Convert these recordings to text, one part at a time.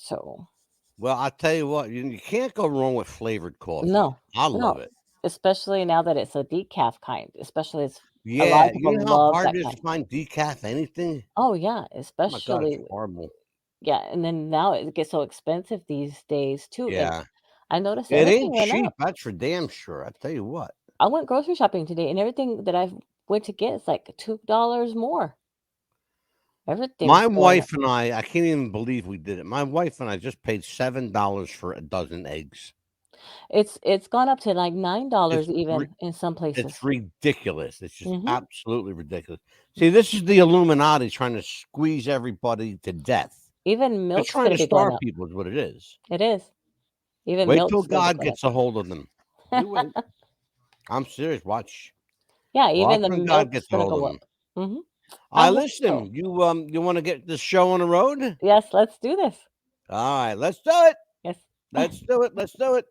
So, Well, I'll tell you what, you can't go wrong with flavored coffee. no, I love no, it. especially now that it's a decaf kind, especially it's a lot Yeah, of you people know how love hard that it is to kind. find decaf anything? Oh, yeah, Oh my god, it's especially horrible. yeah, and then now it gets so expensive these days too, and Yeah. I noticed It everything ain't went cheap, up. that's for damn sure. I tell you what. I went grocery shopping today, and everything that I went to get is like $2 more. Everything's My going up. wife and I can't even believe we did it. My wife and I just paid $7 for a dozen eggs. It's gone up to like It's $9 ri even in some it's places. ridiculous. It's just Mhm. absolutely ridiculous. See, this is the Illuminati trying to squeeze everybody to death. Even They're milk's trying gonna to be going starve up. people is what it is. It is. Even Wait till milk's gonna be God going up. gets a hold of them. You wait. I'm serious. Watch. Yeah, Watch even the when God milk's gets a gonna hold of go them. up. Mhm. I I hope so. listen. You want to get this show on the road? Yes, let's do this. All right, let's do it. Yes. Let's do it. Let's do it.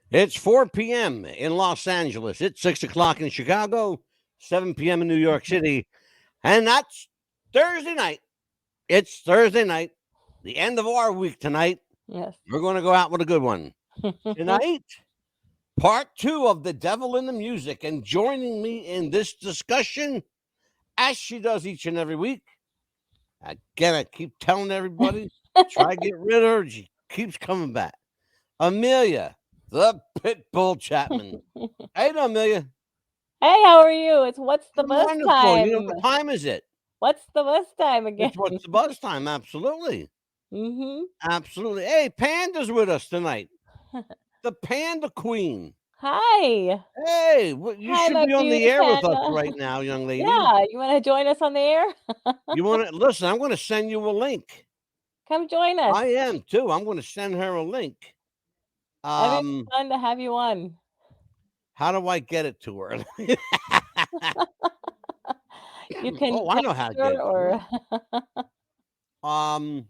It's 4 p.m. in Los Angeles. It's 6 o'clock in Chicago, 7 p.m. in New York City. And that's Thursday night. It's Thursday night, the end of our week tonight. Yes. We're going to go out with a good one. Tonight, part 2 of The Devil in the Music. And joining me in this discussion, as she does each and every week, again, I keep telling everybody, try to get rid of her. She keeps coming back. Amelia, the Pitbull Chapman. Hey, Amelia. Hey, how are you? It's what's the I'm bus wonderful. You know, time? what time is it? What's the bus time again? It's what's the buzz time. Absolutely. Mhm. Absolutely. Hey, Panda's with us tonight. The Panda Queen. Hi. Hey, you Hi, should my be on the beauty air with us panda. right now, young lady. Yeah, you wanna join us on the air? You want to listen? I'm going to send you a link. Come join us. I am too. I'm going to send her a link. It'd be fun to have you on. How do I get it to her? You can Oh, I know text how to get her it to or her.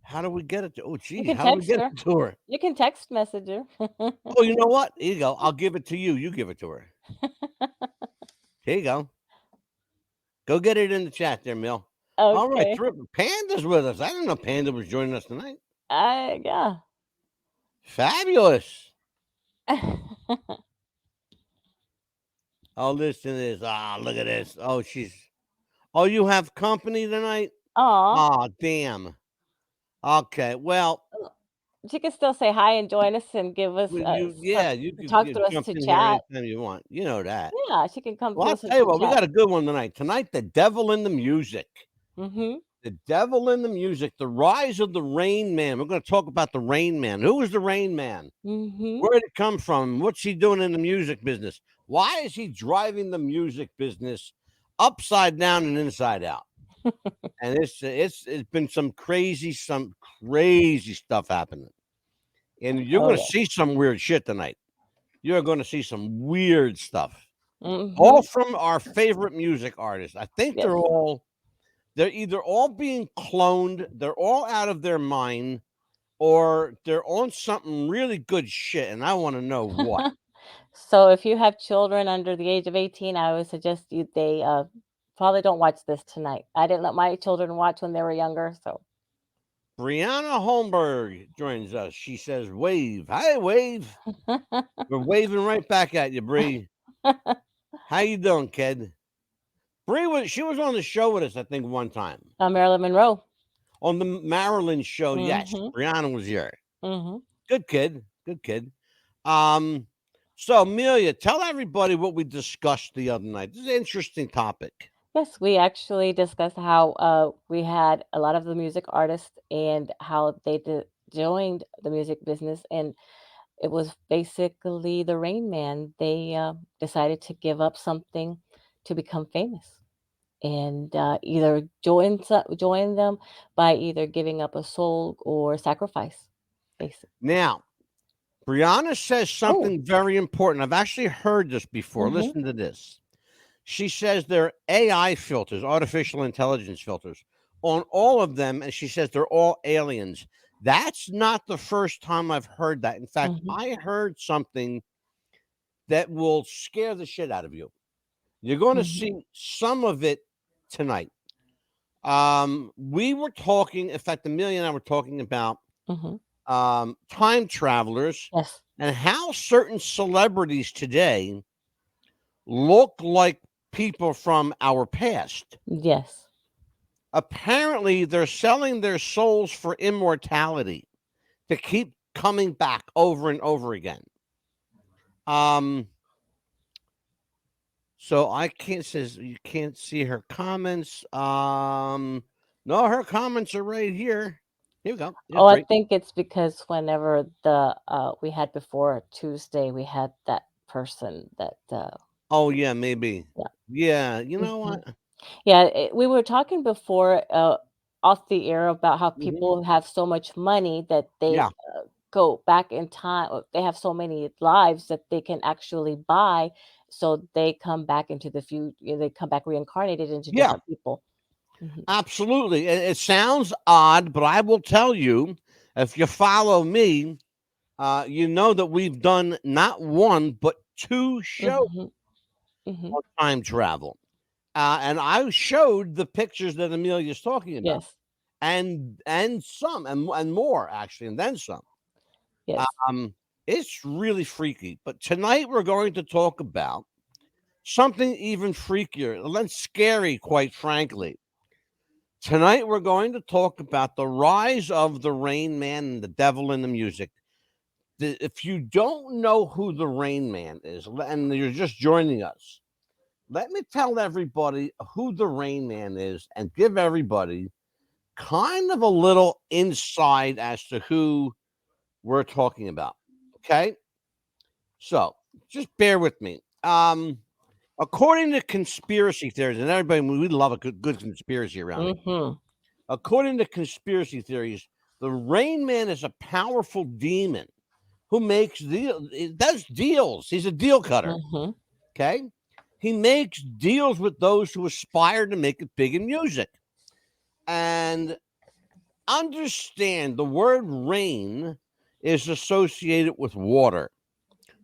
How do we get it to? Oh, you geez, can how do we text get her. it to her? You can text message her. Oh, you know what? Here you go. I'll give it to you. You give it to her. Here you go. Go get it in the chat there, Mill. All right, Okay. terrific. Panda's with us. I didn't know Panda was joining us tonight. Yeah. Fabulous. Oh, listen to this. Ah, look at this. Oh, Oh, you have company tonight? Aw. Oh, damn. Okay, well, She can still say hi and join us and give us you could talk to us jump to in here chat. anytime you want. You know that. Yeah, she can come Well, to I'll us and tell you chit what, we chat. got a good one tonight. Tonight, the devil in the music. Mm-hmm. The Devil in the Music, the rise of the Rain Man. We're going to talk about the Rain Man. Who was the Rain Man? Mm-hmm. Where did it come from? What's he doing in the music business? Why is he driving the music business upside down and inside out? And it's been some crazy stuff happening. And you're Oh going to yeah. see some weird shit tonight. You're going to see some weird stuff. Mm-hmm. All from our favorite music artists. I think Yes. they're either all being cloned, they're all out of their mind, or they're on something really good shit, and I want to know what. So if you have children under the age of 18, I would suggest they probably don't watch this tonight. I didn't let my children watch when they were younger, so Brianna Holmberg joins us. She says, "Wave, hi, wave." We're waving right back at you, Bree. How you doing, kid? Bree she was on the show with us, I think, one time Marilyn Monroe. on the Marilyn show. Yes, Mm-hmm. Brianna was here. Mm-hmm. Good kid. Good kid. So Amelia, tell everybody what we discussed the other night. This is an interesting topic. Yes, we actually discussed how we had a lot of the music artists and how they joined the music business, and it was basically the Rain Man. They decided to give up something to become famous, and either join them by either giving up a soul or sacrifice. Basically. Now, Brianna says Oh. something very important. I've actually heard this before. Mm-hmm. Listen to this. She says there are AI filters, artificial intelligence filters, on all of them, and she says they're all aliens. That's not the first time I've heard that. In fact, Mm-hmm. I heard something that will scare the shit out of you. You're going to Mm-hmm. see some of it tonight. We were talking, in fact, Amelia and I were talking about Mm-hmm. time travelers Yes. and how certain celebrities today look like people from our past. Yes. Apparently, they're selling their souls for immortality to keep coming back over and over again. So I can't says you can't see her comments. No, her comments are right here. Here we go. Oh, It's I right. think it's because whenever the we had before Tuesday, we had that person that Oh yeah, maybe. yeah. Yeah, you know Mhm. what? Yeah, we were talking before off the air about how Mhm. people have so much money that they Yeah, go back in time. They have so many lives that they can actually buy, so they come back into the future. They come back reincarnated into yeah, different people. Hmm. absolutely. It sounds odd, but I will tell you, if you follow me, you know that we've done not one but two shows Hmm. Hmm. on time travel. And I showed the pictures that Amelia's talking about, Yes. and some and more actually, and then some. Yes. Um, it's really freaky. But tonight we're going to talk about something even freakier, less scary, quite frankly. Tonight we're going to talk about the rise of the Rain Man and the devil in the music. If you don't know who the Rain Man is, and you're just joining us, let me tell everybody who the Rain Man is and give everybody kind of a little insight as to who we're talking about. Okay. So just bear with me. According to conspiracy theories, and everybody, we love a good conspiracy around here. Hmm. According to conspiracy theories, the Rain Man is a powerful demon who makes does deals. He's a deal cutter. Hmm. Okay. He makes deals with those who aspire to make it big in music. And understand the word rain is associated with water,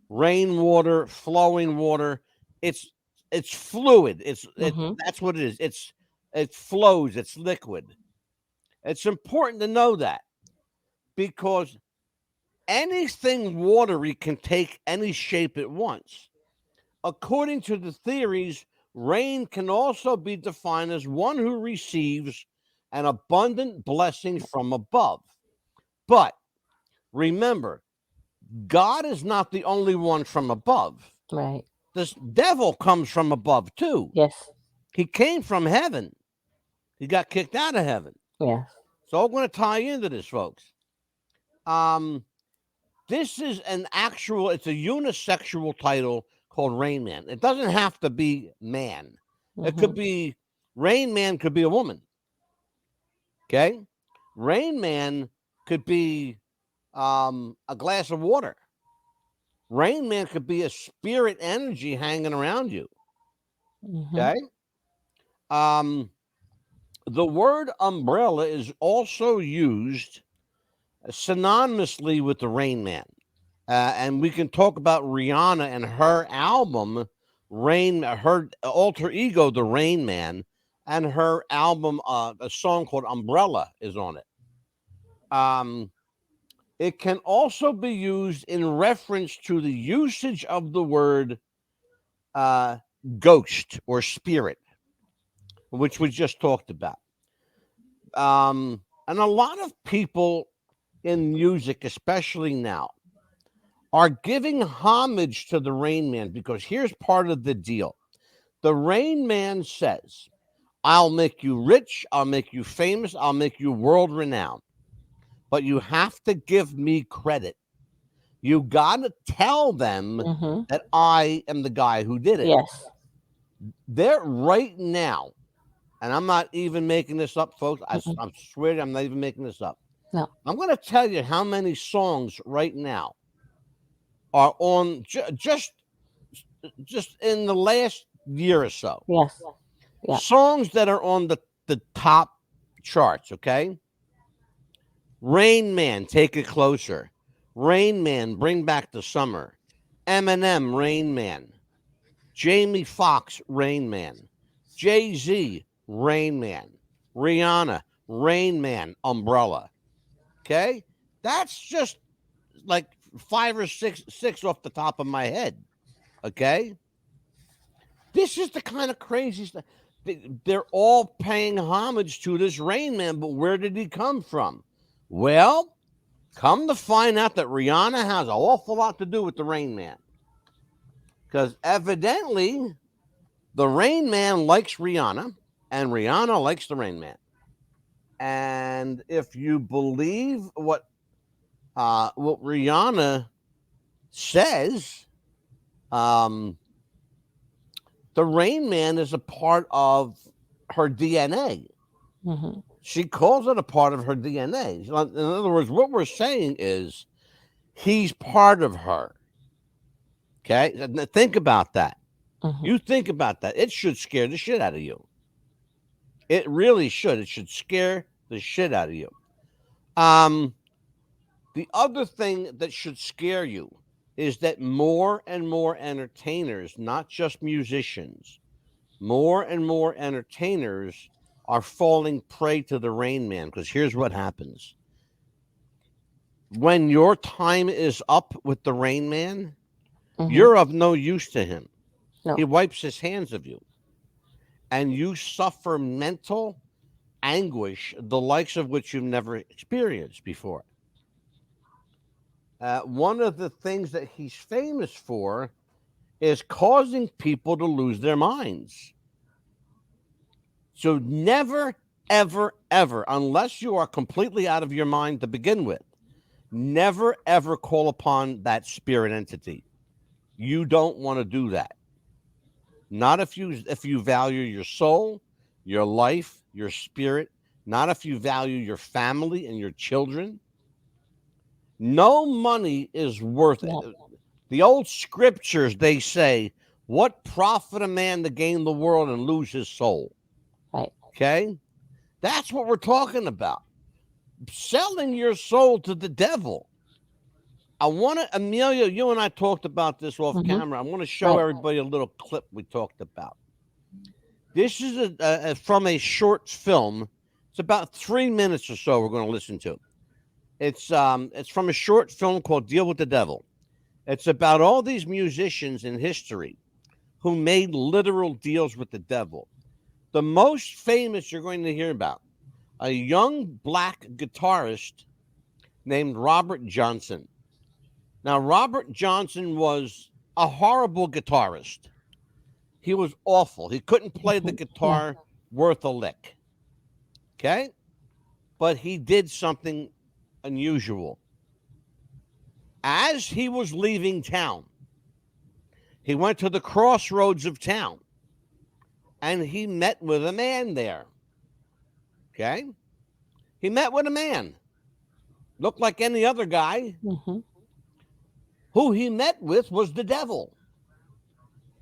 rainwater, flowing water. It's it's fluid. It Hmm. that's what it is. It flows. It's liquid. It's important to know that because anything watery can take any shape it wants. According to the theories, rain can also be defined as one who receives an abundant blessing from above. But remember, God is not the only one from above. Right. This devil comes from above too. Yes. He came from heaven. He got kicked out of heaven. Yes. So I'm going to tie into this, folks. Um, this is it's a unisexual title called Rain Man. It doesn't have to be man. It Hmm. could be Rain Man could be a woman. Okay. Rain Man could be a glass of water. Rain Man could be a spirit energy hanging around you. Hmm. Okay. Um, the word umbrella is also used synonymously with the Rain Man. And we can talk about Rihanna and her album, her alter ego, The Rain Man, and her album, a song called Umbrella is on it. It can also be used in reference to the usage of the word uh, ghost or spirit, which we just talked about. And a lot of people in music, especially now, are giving homage to the Rain Man because here's part of the deal. The Rain Man says I'll make you rich. I'll make you famous. I'll make you world renowned. But you have to give me credit. You got to tell them Mhm. that I am the guy who did it. Yes. They're right now, and I'm not even making this up, folks. I swear I'm not even making this up. No. I'm going to tell you how many songs right now are on just in the last year or so. Yes. Yeah. Songs that are on the top charts, okay? Rain Man, Take It Closer. Rain Man, Bring Back the Summer. Eminem, Rain Man. Jamie Foxx, Rain Man. Jay-Z, Rain Man. Rihanna, Rain Man, Umbrella. Okay? That's just like 5 or 6 off the top of my head. Okay? This is the kind of crazy stuff. They're all paying homage to this Rain Man, but where did he come from? Well, come to find out that Rihanna has an awful lot to do with the Rain Man. Because evidently, the Rain Man likes Rihanna, and Rihanna likes the Rain Man. And if you believe what Rihanna says, the Rain Man is a part of her DNA. Mm-hmm. She calls it a part of her DNA. In other words, what we're saying is he's part of her. Okay? Think about that. Mm-hmm. You think about that. It should scare the shit out of you. It really should. It should scare the shit out of you. The other thing that should scare you is that more and more entertainers, not just musicians, more and more entertainers are falling prey to the Rain Man. Because here's what happens. When your time is up with the Rain Man, you're of no use to him. No. He wipes his hands of you. And you suffer mental anguish, the likes of which you've never experienced before. One of the things that he's famous for is causing people to lose their minds. So never, ever, ever, unless you are completely out of your mind to begin with, never, ever call upon that spirit entity. You don't want to do that. Not if you value your soul, your life, your spirit, not if you value your family and your children. No money is worth it. The old scriptures, they say, what profit a man to gain the world and lose his soul? Right. Okay? That's what we're talking about. Selling your soul to the devil. I want to, Amelia, you and I talked about this off camera. I want to show everybody a little clip we talked about. This is from a short film. It's about 3 minutes or so we're going to listen to. It's from a short film called Deal with the Devil. It's about all these musicians in history who made literal deals with the devil. The most famous you're going to hear about, a young black guitarist named Robert Johnson. Now, Robert Johnson was a horrible guitarist. He was awful. He couldn't play the guitar worth a lick. Okay? But he did something unusual. As he was leaving town, he went to the crossroads of town and he met with a man there. Okay? He met with a man. Looked like any other guy. Who he met with was the devil.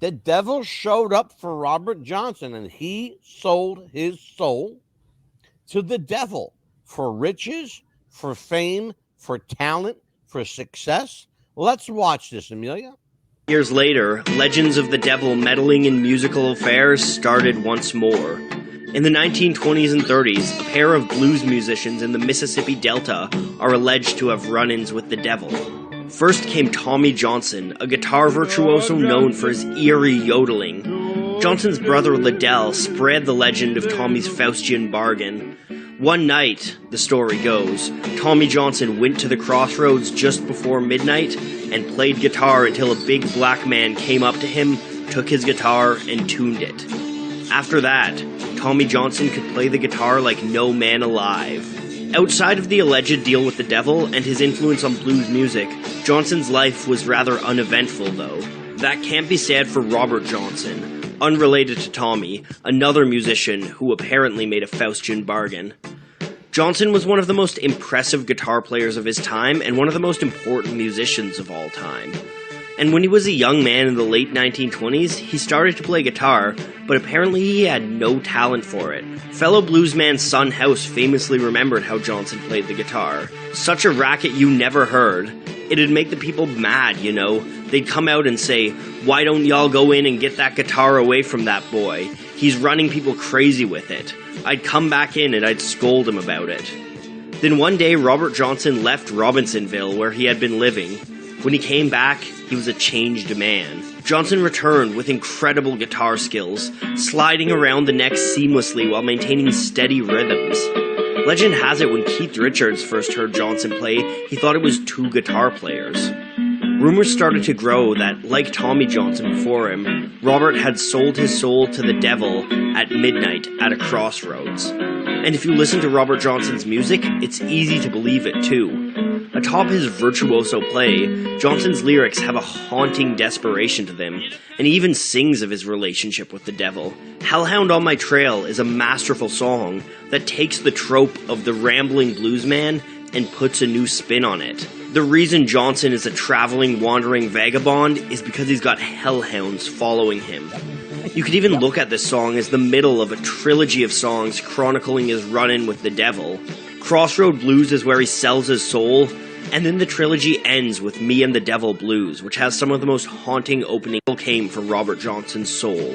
The devil showed up for Robert Johnson and he sold his soul to the devil for riches, for fame, for talent, for success. Let's watch this, Amelia. Years later, legends of the devil meddling in musical affairs started once more. In the 1920s and 30s, a pair of blues musicians in the Mississippi Delta are alleged to have run-ins with the devil. First came Tommy Johnson, a guitar virtuoso known for his eerie yodeling. Johnson's brother Liddell spread the legend of Tommy's Faustian bargain. One night, the story goes, Tommy Johnson went to the crossroads just before midnight and played guitar until a big black man came up to him, took his guitar, and tuned it. After that, Tommy Johnson could play the guitar like no man alive. Outside of the alleged deal with the devil and his influence on blues music, Johnson's life was rather uneventful, though. That can't be said for Robert Johnson, unrelated to Tommy, another musician who apparently made a Faustian bargain. Johnson was one of the most impressive guitar players of his time and one of the most important musicians of all time. And when he was a young man in the late 1920s, he started to play guitar, but apparently he had no talent for it. Fellow bluesman Son House famously remembered how Johnson played the guitar. Such a racket you never heard. It'd make the people mad, you know. They'd come out and say, "Why don't y'all go in and get that guitar away from that boy? He's running people crazy with it." I'd come back in and I'd scold him about it. Then one day Robert Johnson left Robinsonville, where he had been living. When he came back, he was a changed man. Johnson returned with incredible guitar skills, sliding around the neck seamlessly while maintaining steady rhythms. Legend has it when Keith Richards first heard Johnson play, he thought it was two guitar players. Rumors started to grow that, like Tommy Johnson before him, Robert had sold his soul to the devil at midnight at a crossroads. And if you listen to Robert Johnson's music, it's easy to believe it too. Atop his virtuoso play, Johnson's lyrics have a haunting desperation to them, and he even sings of his relationship with the devil. Hellhound on My Trail is a masterful song that takes the trope of the rambling bluesman and puts a new spin on it. The reason Johnson is a traveling, wandering vagabond is because he's got hellhounds following him. You could even look at this song as the middle of a trilogy of songs chronicling his run-in with the devil. Crossroad Blues is where he sells his soul, and then the trilogy ends with Me and the Devil Blues, which has some of the most haunting openings that came from Robert Johnson's soul.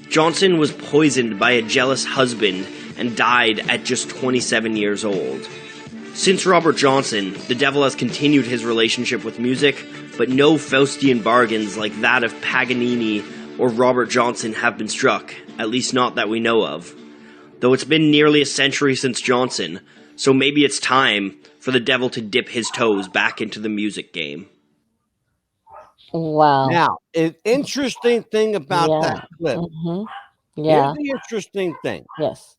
Johnson was poisoned by a jealous husband and died at just 27 years old. Since Robert Johnson, the devil has continued his relationship with music, but no Faustian bargains like that of Paganini or Robert Johnson have been struck, at least not that we know of. Though it's been nearly a century since Johnson, so maybe it's time for the devil to dip his toes back into the music game. Wow. Now, an interesting thing about Yeah. that clip. Mm-hmm. Here's Yeah. the interesting thing. Yes.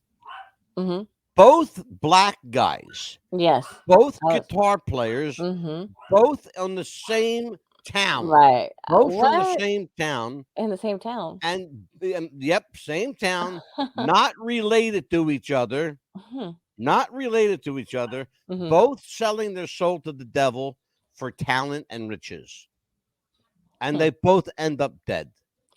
Mm-hmm. Both black guys, Yes. both I was- guitar players, Mm-hmm. both on the same town. Right. Both from the What? same town. In the same town. And, yep, same town. Not related to each other. Mhm. Not related to each other. Mhm. Both selling their soul to the devil for talent and riches. And they both end up dead.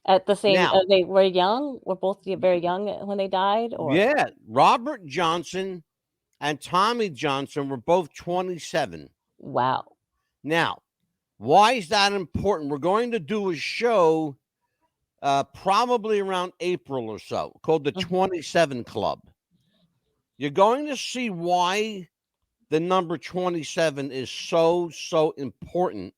At the same, Now- they were young. Were both very young when they died, or Yeah, Robert Johnson and Tommy Johnson were both 27. wow. Now, why is that important? We're going to do a show probably around April or so called the 27 Club. You're going to see why the number 27 is so important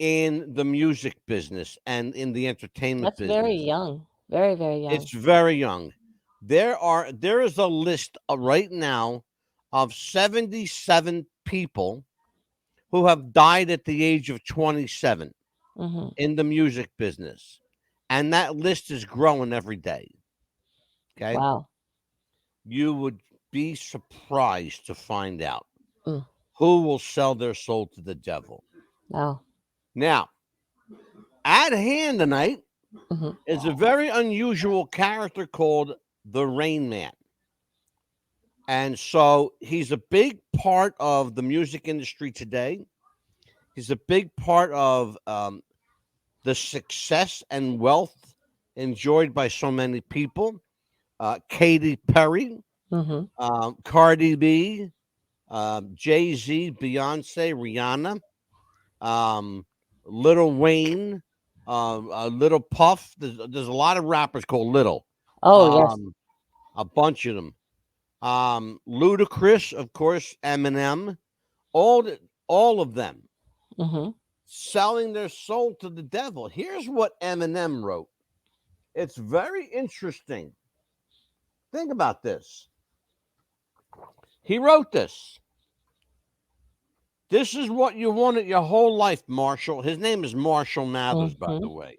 in the music business and in the entertainment That's business. very young. Very, very young. It's very young. There is a list right now of 77 people who have died at the age of 27 Mm-hmm. in the music business. And that list is growing every day. Okay. Wow. You would be surprised to find out Mm. who will sell their soul to the devil. Wow. Now, at hand tonight Mhm. is a very unusual character called the Rain Man. And so he's a big part of the music industry today. He's a big part of the success and wealth enjoyed by so many people. Katy Perry, Mm-hmm. Cardi B, Jay-Z, Beyonce, Rihanna, Lil Wayne, Little Puff. There's a lot of rappers called Little. Oh yes. A bunch of them. Ludacris, of course, Eminem, all of them Mm-hmm. selling their soul to the devil. Here's what Eminem wrote. It's very interesting. Think about this. He wrote this. This is what you wanted your whole life, Marshall. His name is Marshall Mathers, by the way.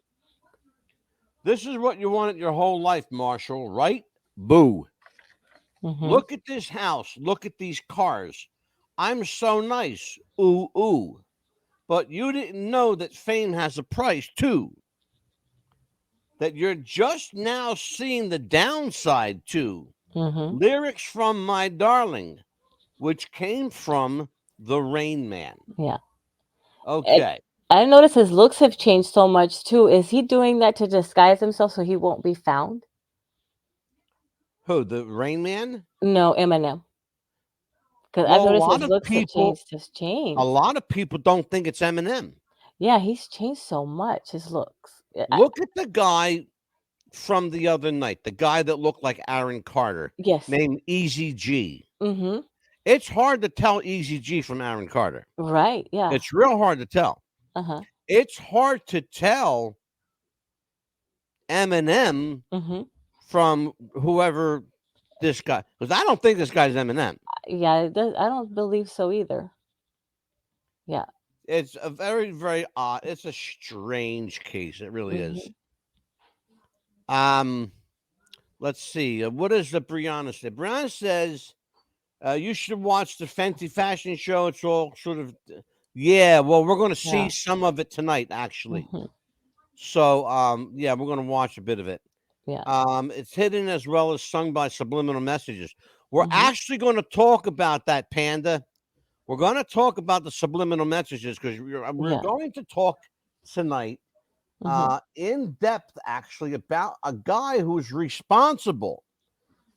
This is what you wanted your whole life, Marshall, right? Boo. Mm-hmm. Look at this house. Look at these cars. I'm so nice. Ooh, ooh. But you didn't know that fame has a price too. That you're just now seeing the downside to. Mm-hmm. Lyrics from My Darling, which came from The Rain Man. Yeah. And Okay. I noticed his looks have changed so much too. Is he doing that to disguise himself so he won't be found? Who, the Rain Man? No, Eminem. Because I've Well, noticed his looks have changed. Has a changed. lot of people don't think it's Eminem. Yeah, he's changed so much. His looks. Look at the guy from the other night, the guy that looked like Aaron Carter, Yes. named Easy G. Mm-hmm. It's hard to tell Easy G from Aaron Carter. Right. Yeah. It's real hard to tell. Uh-huh. It's hard to tell Eminem Mm-hmm. from whoever this guy, because I don't think this guy's Eminem. Yeah, I don't believe so either. Yeah. It's a very, very odd. It's a strange case. It really is. Let's see. What does the Brianna say? Brianna says you should watch the Fenty Fashion Show. It's all sort of, yeah. Well, we're going to see Yeah. some of it tonight, actually. Mm-hmm. So, yeah, we're going to watch a bit of it. Yeah. It's hidden as well as sung by subliminal messages. We're Mm-hmm. actually going to talk about that, Panda. We're going to talk about the subliminal messages because we're going to talk tonight in depth, actually, about a guy who's responsible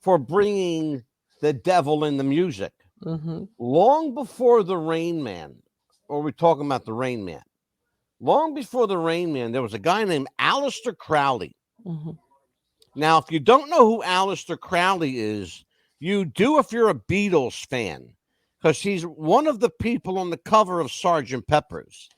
for bringing the devil in the music. Mm-hmm. Long before the Rain Man, or we're talking about the Rain Man, long before the Rain Man, there was a guy named Aleister Crowley. Mm-hmm. Now, if you don't know who Aleister Crowley is, you do if you're a Beatles fan, because he's one of the people on the cover of Sgt. Pepper's.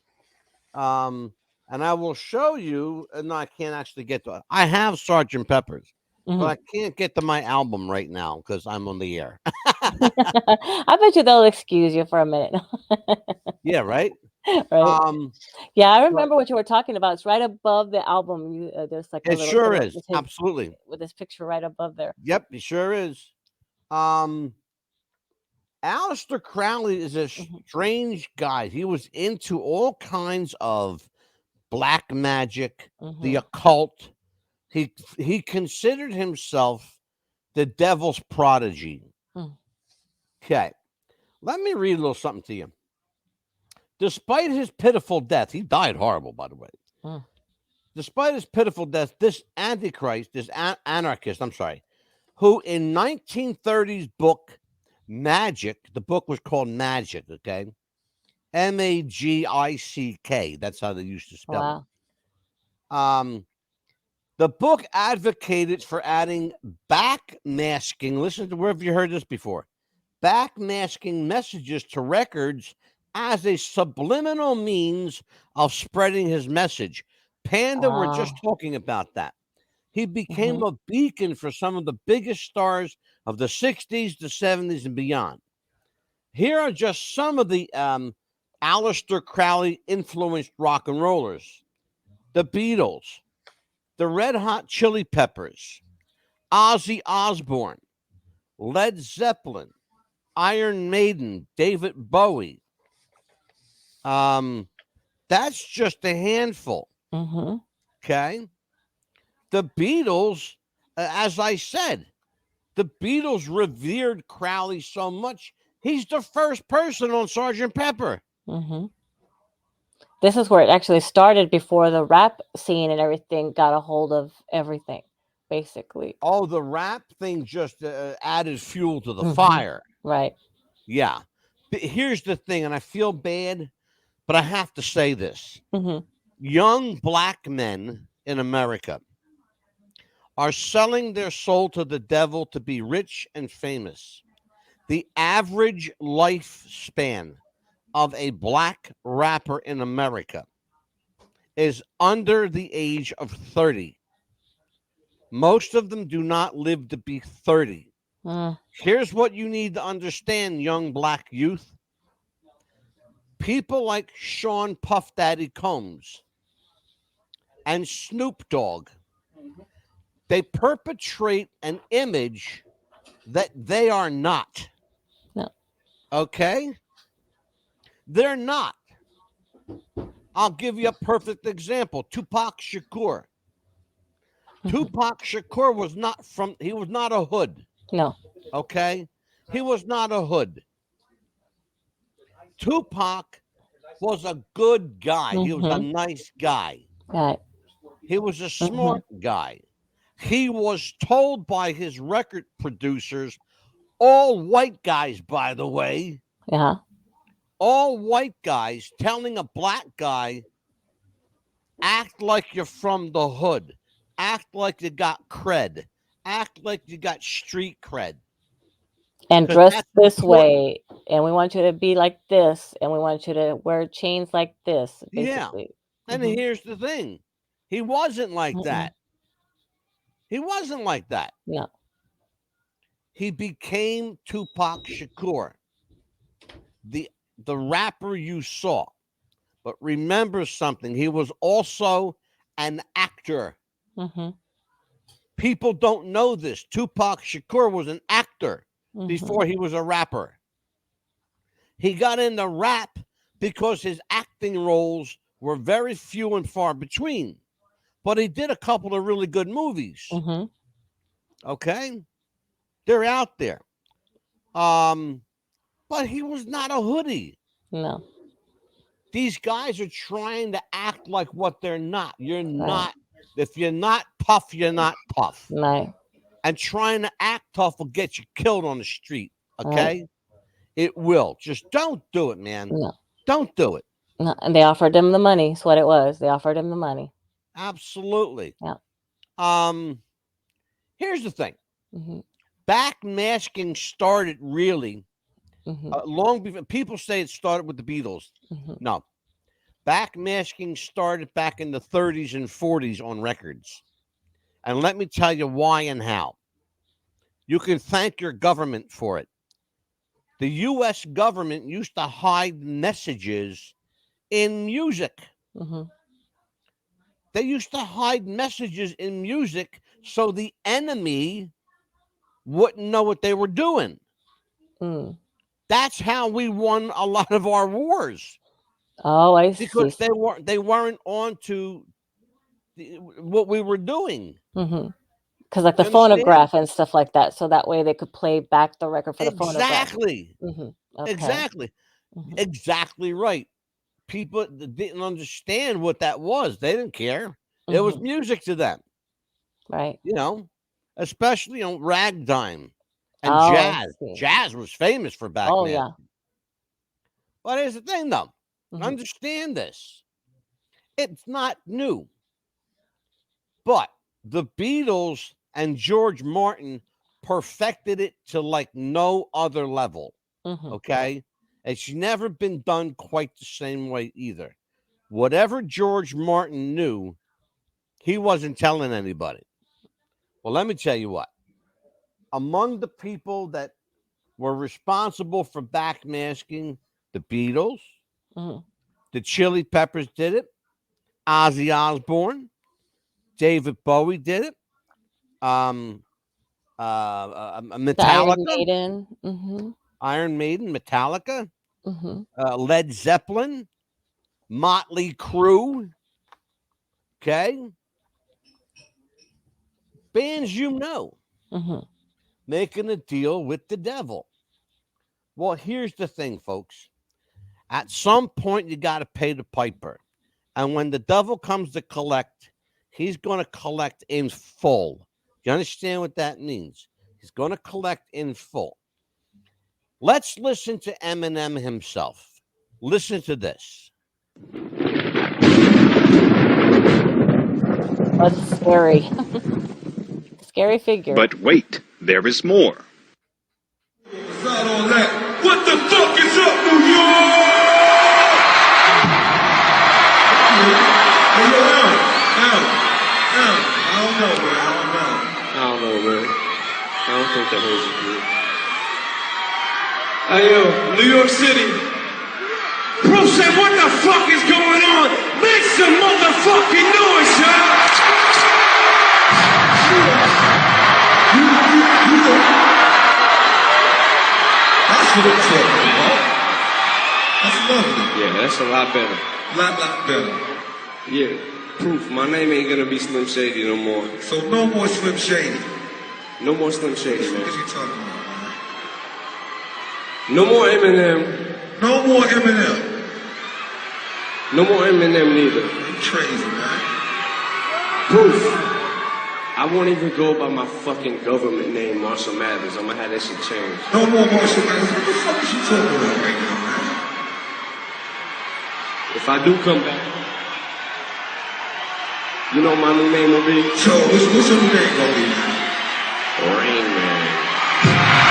And I will show you, no, I can't actually get to it. I have Sgt. Pepper's, but I can't get to my album right now because I'm on the air. I bet you they'll excuse you for a minute. Yeah, right? Right. Yeah, I remember what you were talking about. It's right above the album. There's like a it little sure thing is. with his, Absolutely. with this picture right above there. Yep, it sure is. Aleister Crowley is a strange guy. He was into all kinds of black magic, the occult. He considered himself the devil's prodigy. Okay, let me read a little something to you. Despite his pitiful death, he died horrible, by the way. Despite his pitiful death, this antichrist, this anarchist, who in 1930s book Magic, the book was called Magic, okay? Magick. That's how they used to spell it. The book advocated for adding backmasking. Listen to where have you heard this before? Backmasking messages to records as a subliminal means of spreading his message. Panda, we're just talking about that. He became a beacon for some of the biggest stars of the 60s, the 70s, and beyond. Here are just some of the Aleister Crowley influenced rock and rollers: the Beatles, the Red Hot Chili Peppers, Ozzy Osbourne, Led Zeppelin, Iron Maiden, David Bowie. That's just a handful. Okay. The Beatles, as I said, the Beatles revered Crowley so much. He's the first person on Sgt. Pepper. This is where it actually started before the rap scene and everything got a hold of everything, basically. Oh, the rap thing just added fuel to the fire. Right. Yeah. But here's the thing, and I feel bad, but I have to say this. Young black men in America are selling their soul to the devil to be rich and famous. The average lifespan of a black rapper in America is under the age of 30. Most of them do not live to be 30. Here's what you need to understand, young black youth. People like Sean Puff Daddy Combs and Snoop Dogg, they perpetrate an image that they are not. No. Okay? They're not. I'll give you a perfect example. Tupac Shakur. Tupac Shakur was not he was not a hood. No. Okay? He was not a hood. Tupac was a good guy. He was a nice guy. Right. He was a smart guy. He was told by his record producers, all white guys, by the way, Yeah. all white guys telling a black guy, act like you're from the hood, act like you got cred, act like you got street cred. And dress this way, and we want you to be like this, and we want you to wear chains like this, basically. Yeah. And here's the thing. He wasn't like that. He wasn't like that. No. He became Tupac Shakur, the rapper you saw. But remember something. He was also an actor. People don't know this. Tupac Shakur was an actor before he was a rapper. He got into rap because his acting roles were very few and far between. But he did a couple of really good movies. Okay? They're out there. But he was not a hoodie. No. These guys are trying to act like what they're not. You're not. If you're not tough, you're not tough. Right. And trying to act tough will get you killed on the street. Okay? It will. Just don't do it, man. No. Don't do it. No. And they offered him the money. That's what it was. They offered him the money. Absolutely. Yeah. Here's the thing. Backmasking started really long before. People say it started with the Beatles. No. Backmasking started back in the 30s and 40s on records. And let me tell you why and how. You can thank your government for it. The U.S. government used to hide messages in music. They used to hide messages in music so the enemy wouldn't know what they were doing. That's how we won a lot of our wars. Oh, I see. Because they weren't on to what we were doing. Because like the phonograph and stuff like that, so that way they could play back the record for the phonograph. Okay. Exactly. Exactly right. People didn't understand what that was. They didn't care. It was music to them. Right. You know, especially on ragtime and jazz. Jazz was famous for back then. Oh, yeah. But here's the thing, though. Understand this. It's not new. But the Beatles and George Martin perfected it to like no other level. Okay? It's never been done quite the same way either. Whatever George Martin knew, he wasn't telling anybody. Well, let me tell you what. Among the people that were responsible for backmasking, the Beatles, the Chili Peppers did it, Ozzy Osbourne, David Bowie did it, Metallica, Iron Maiden, Metallica, Led Zeppelin, Motley Crue. Okay, bands you know, making a deal with the devil. Well, here's the thing, folks. At some point, you got to pay the piper. And when the devil comes to collect, he's going to collect in full. You understand what that means? He's going to collect in full. Let's listen to Eminem himself. Listen to this. That's scary. Scary figure. But wait, there is more. What the fuck is up, New York? I don't know, man. I don't think that holds good. Hey, yo, New York City. Bro said, what the fuck is going on? Make some motherfucking noise, y'all! what I'm talking about. That's lovely. Yeah, that's a lot better. Lot better. Yeah, proof. My name ain't gonna be Slim Shady no more. So no more Slim Shady. No more Slim Shady, What man. you talking about, man? No more Eminem. No more Eminem. No more Eminem neither. You crazy, man. Proof. I won't even go by my fucking government name, Marshall Mathers. I'm gonna have that shit changed. No more Marshall Mathers. What the fuck is you talking about right now, man? If I do come back, you know my new name will be? So, what's your new name gonna be, man? Rain Man.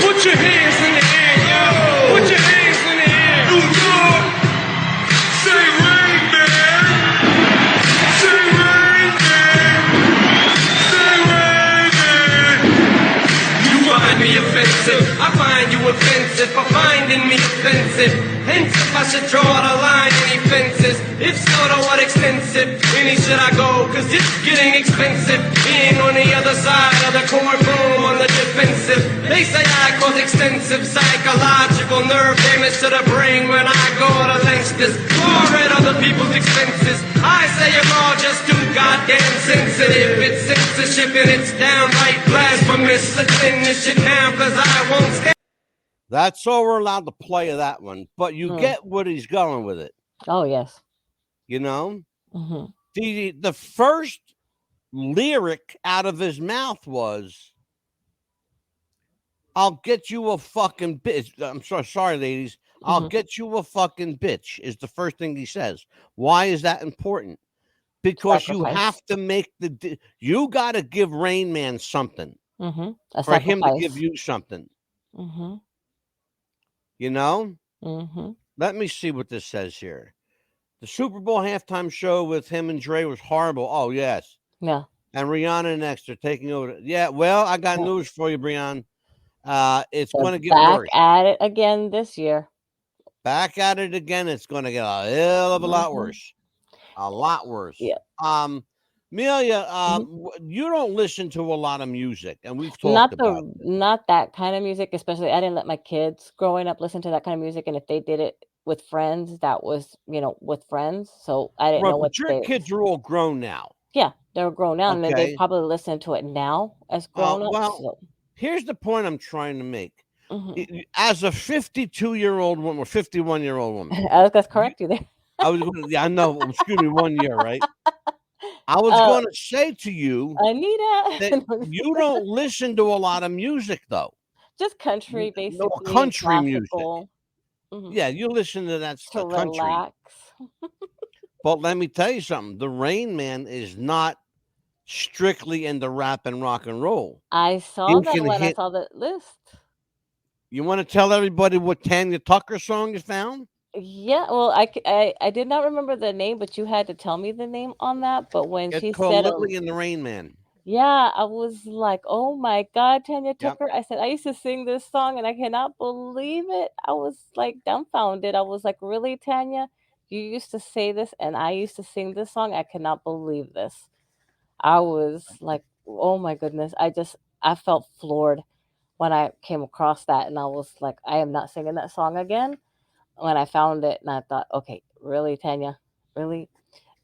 Put your hands in the air, yo! Put your hands in the air! New York! Say Rain Man! Say Rain Man! Say Rain Man! You find me offensive, I find you offensive for finding me offensive. Hence, if I should draw the line, any fences? If so, to what extensive? Any should I go? Cause it's getting expensive. Being on the other side of the courtroom on the defensive. They say I cause extensive psychological nerve damage to the brain when I go to lynch this. Or at other people's expenses. I say you're all just too goddamn sensitive. It's censorship and it's downright blasphemous. Let's end this shit down cause I won't stand. That's all we're allowed to play of that one, but you get what he's going with it. Oh, yes. You know, Mm-hmm. the first lyric out of his mouth was, "I'll get you a fucking bitch." I'm sorry, ladies. I'll get you a fucking bitch is the first thing he says. Why is that important? Because Sacrifice. you have to make you got to give Rain Man something Mm-hmm. for him to give you something. Mm-hmm. You know? Mm-hmm. Let me see what this says here. The Super Bowl halftime show with him and Dre was horrible. Oh, yes. Yeah. And Rihanna next are taking over. Yeah, well, I got news for you, Brian. It's going to get back worse. at it again this year. Back at it again. It's going to get a hell of a lot worse. A lot worse. Yeah. Amelia, you don't listen to a lot of music, and we've talked about it. Not that kind of music, especially I didn't let my kids growing up listen to that kind of music, and if they did it with friends, that was, with friends. So I didn't know what But your kids are all grown now. Yeah, they're grown now, and then they Okay. probably listen to it now as grown ups. Well, here's the point I'm trying to make. Mhm. As a 52-year-old woman or 51-year-old woman, I was gonna correct you there. I was going to, yeah, I know. Excuse me, 1 year, right? I was going to say to you Anita, that you don't listen to a lot of music, though. just country, basically. No, country music. Mhm. Yeah, you listen to that To stuff, country. relax. But let me tell you something. The Rain Man is not strictly into rap and rock and roll. I saw that when I saw the list. You want to tell everybody what Tanya Tucker song you found? Yeah, well, I did not remember the name, but you had to tell me the name on that. But when It's she called said, Lily and the Rain Man. yeah, I was like, oh my God, Tanya Tucker. I said, I used to sing this song and I cannot believe it. I was like dumbfounded. I was like, really, Tanya? You used to say this and I used to sing this song? I cannot believe this. I was like, oh my goodness. I felt floored when I came across that, and I was like, I am not singing that song again. When I found it, and I thought, okay, really, Tanya, really?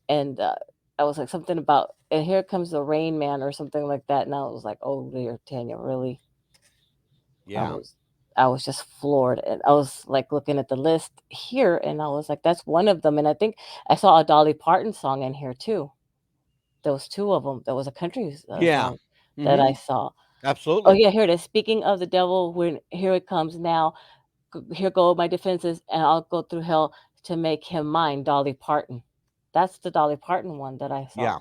And I was like, something about, and here comes the Rain Man or something like that, and I was like, oh dear, Tanya, really? Yeah. I was just floored, and I was like looking at the list here, and I was like, that's one of them, and I think I saw a Dolly Parton song in here too. There was two of them. There was a country song that I saw. Oh Absolutely. yeah, here it is. Speaking of the devil, here it comes now. Here go my defenses, and I'll go through hell to make him mine. Dolly Parton. That's the Dolly Parton one that I saw. Yeah.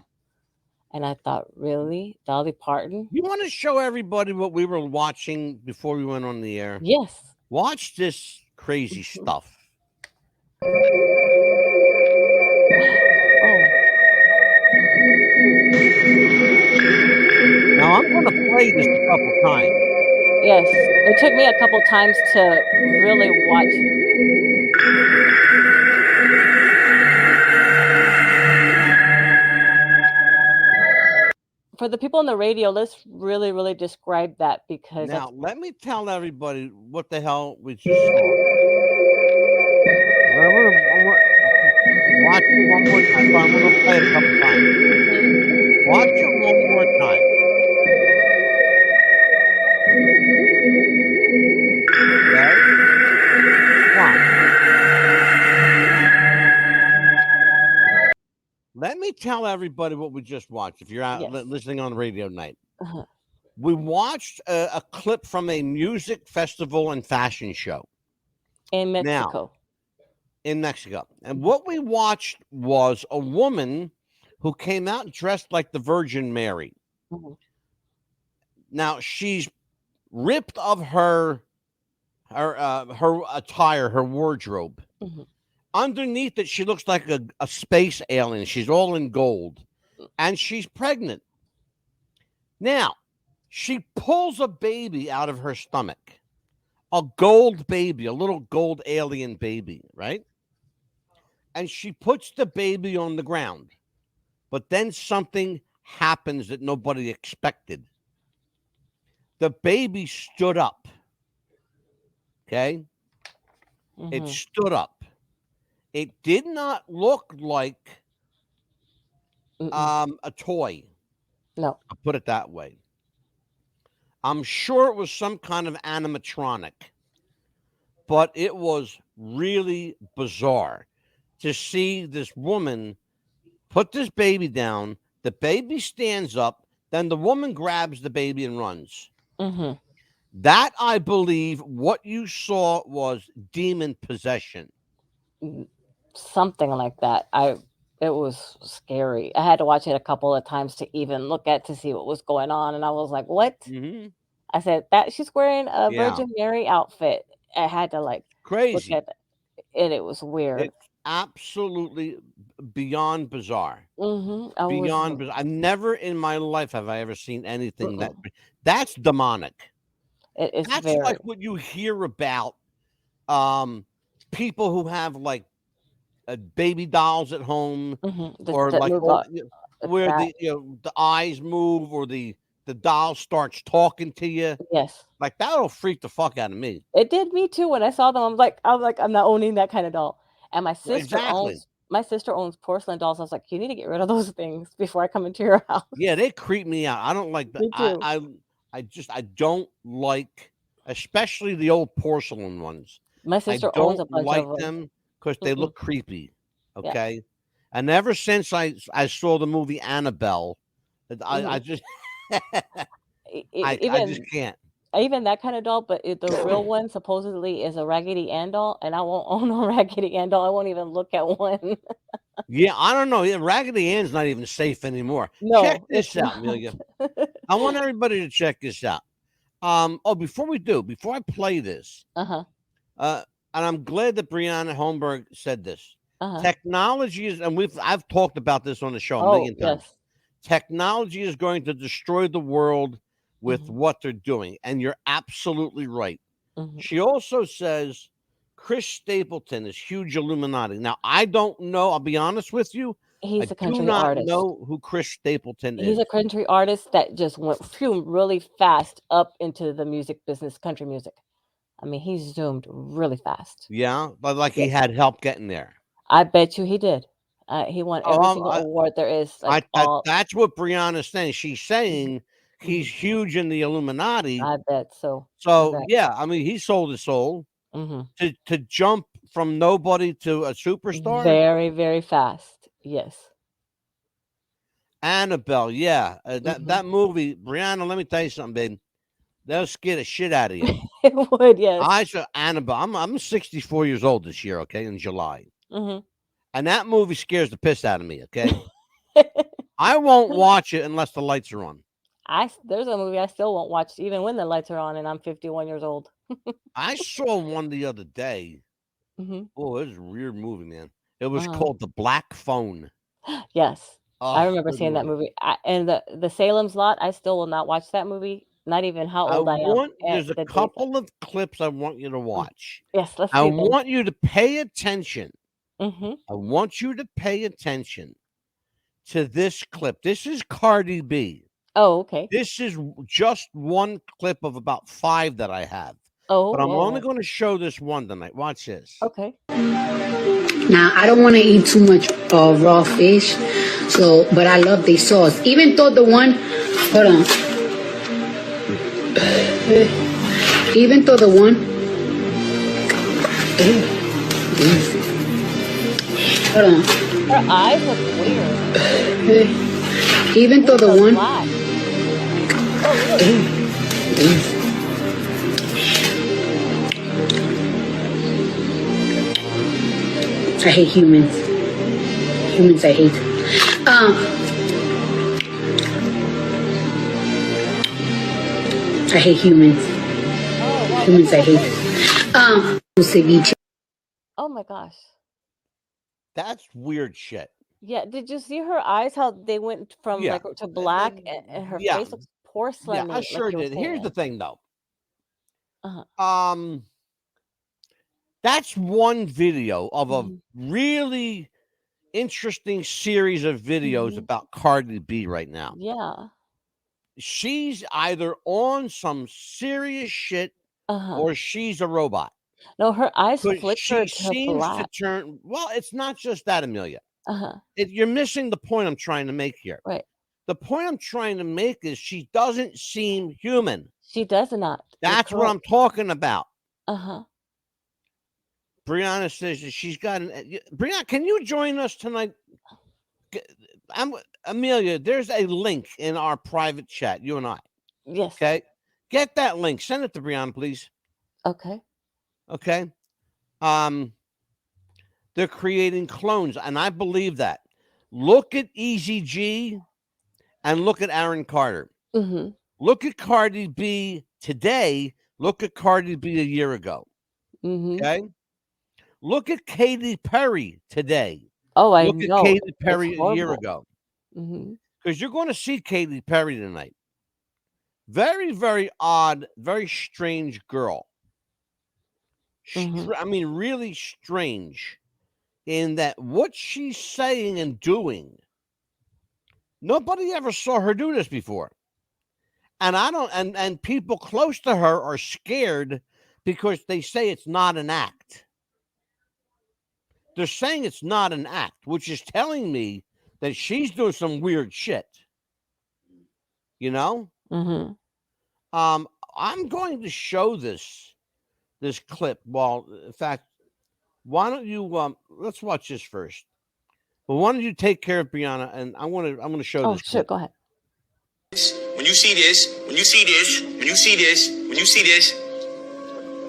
And I thought, really, Dolly Parton? You want to show everybody what we were watching before we went on the air? Yes. Watch this crazy stuff. Oh. Now I'm going to play this a couple times. Yes. It took me a couple times to really watch. for the people on the radio, let's really, really describe that because Now, that's let me tell everybody what the hell we just saw. Watch it one more time. I'm going to play it a couple times. Watch it one more time. Okay? Watch. Let me tell everybody what we just watched. If you're out yes. listening on radio night, Uh-huh. we watched a clip from a music festival and fashion show In now Mexico. in Mexico. And what we watched was a woman who came out dressed like the Virgin Mary. Mhm. Now she's ripped of her attire, her wardrobe. Mhm. Underneath it, she looks like a space alien. She's all in gold, and she's pregnant. Now, she pulls a baby out of her stomach, a gold baby, a little gold alien baby, right? And she puts the baby on the ground. But then something happens that nobody expected. The baby stood up. Okay? It Mhm. stood up. It did not look like Mm-mm. a toy. No. I'll put it that way. I'm sure it was some kind of animatronic, but it was really bizarre to see this woman put this baby down. The baby stands up, then the woman grabs the baby and runs. Mhm. That, I believe, what you saw was demon possession. Something like that. It was scary. I had to watch it a couple of times to even look at to see what was going on, and I was like, "What?" Mm-hmm. I said, "That she's wearing a Yeah, Virgin Mary outfit." I had to like look crazy. at it, and it was weird. It's absolutely beyond bizarre. I was Beyond bizarre. I've never in my life have I ever seen anything mm-mm. that's demonic. It's That's very like what you hear about um people who have like baby dolls at home, or that like move up. where That the eyes move, or the doll starts talking to you. yes, Like that'll freak the fuck out of me. it did me too when I saw them. I'm like, I'm not owning that kind of doll. And Exactly. my sister owns porcelain dolls. I was like, you need to get rid of those things before I come into your house. Yeah, they creep me out. I don't like that. Me too. I don't like, especially the old porcelain ones. My I sister owns don't a bunch of like them. them because they Mm-mm. look creepy. Yeah. Okay, and ever since I saw the movie Annabelle, I Mhm. just I just Even can't. even that kind of doll, but the real one supposedly is a Raggedy Ann doll, and I won't own a Raggedy Ann doll. I won't even look at one. Yeah, I don't know. Yeah, Raggedy Ann's not even safe anymore. Check No, this it's out, not. Amelia. I want everybody to check this out. Before I play this, Uh-huh. uh, and I'm glad that Brianna Holmberg said this. Uh-huh. Technology is, and I've talked about this on the show a Oh, million times. yes. Technology is going to destroy the world with Mhm. what they're doing, and you're absolutely right. Mhm. She also says Chris Stapleton is huge Illuminati. Now, I don't know. I'll be honest with you. I He's a do country not artist. know who Chris Stapleton He's is. a country artist that just went phew really fast up into the music business, country music. I mean, he zoomed really fast. Yeah, but like he Yes. had help getting there. I bet you he did. He won Oh, every single award there is, like, all that's what Brianna's saying. She's mhm, saying he's mhm. huge in the Illuminati. I bet so. I So bet. yeah, I mean, he sold his soul Mhm. to jump from nobody to a superstar. Very, very fast. Yes. Annabelle, yeah, that Mhm. that movie, Brianna. Let me tell you something, babe. That'll scare the shit out of you. It would, yes. I saw Annabelle. I'm 64 years old this year. Okay, in July, Mhm. and that movie scares the piss out of me. Okay, I won't watch it unless the lights are on. There's a movie I still won't watch even when the lights are on and I'm 51 years old. I saw one the other day. Mhm. Oh, it was a weird movie, man. It was Uh-huh. called The Black Phone. Yes. I Oh, remember good seeing that movie. movie. And the Salem's Lot, I still will not watch that movie, not even how old I am at There's a the days. couple of clips I want you to Mm. watch. Yes, let's I see them. want you to pay attention. Mhm. I want you to pay attention to this clip. This is Cardi B. Oh, okay. This is just one clip of about 5 that I have. Oh, But I'm only well, going to show this one tonight. Watch this. okay. Now, I don't want to eat too much raw fish, but I love the sauce. Even though the one, hold on. Even though the one, hold on. Her eyes look weird. Even though the So one, black. Oh, look. I hate humans. Humans I hate. I hate humans. Oh, wow. Humans I Look at hate. her. Ceviche. Oh my gosh. That's weird shit. Yeah, did you see her eyes? How they went from Yeah. like to black, and her Yeah. face looks Yeah, porcelain, I like sure you were did. Here's the saying. thing, though. Uh-huh. That's one video of a Mhm. really interesting series of videos Mhm. about Cardi B right now. Yeah. She's either on some serious shit Uh-huh. or she's a robot. No, her eyes But she flickered to seems to black. turn. Well, it's not just that, Amelia. Uh-huh. You're missing the point I'm trying to make here. Right. The point I'm trying to make is she doesn't seem human. She does not. You're That's what I'm correct. talking about. Uh-huh. Brianna says that she's got an. Brianna, can you join us tonight? Amelia, there's a link in our private chat, you and I. Yes. Okay. Get that link. Send it to Brianna, please. Okay. Okay. They're creating clones, and I believe that. Look at Easy G and look at Aaron Carter. Mm-hmm. Look at Cardi B today. Look at Cardi B a year ago. Mm-hmm. Okay. Look at Katy Perry today. Oh, I Look know. at Katy It's Perry a year horrible. ago. Mm-hmm. Because you're going to see Katy Perry tonight. Very, very odd, very strange girl. Mm-hmm. I mean, really strange in that what she's saying and doing, nobody ever saw her do this before. And I don't, and people close to her are scared because they say it's not an act. They're saying it's not an act, which is telling me that she's doing some weird shit. You know? Mm-hmm. I'm going to show this clip. Well, in fact, why don't you let's watch this first. But why don't you take care of Brianna, and I'm gonna show Oh, this sure. clip. Go ahead. When you see this, when you see this, when you see this, when you see this,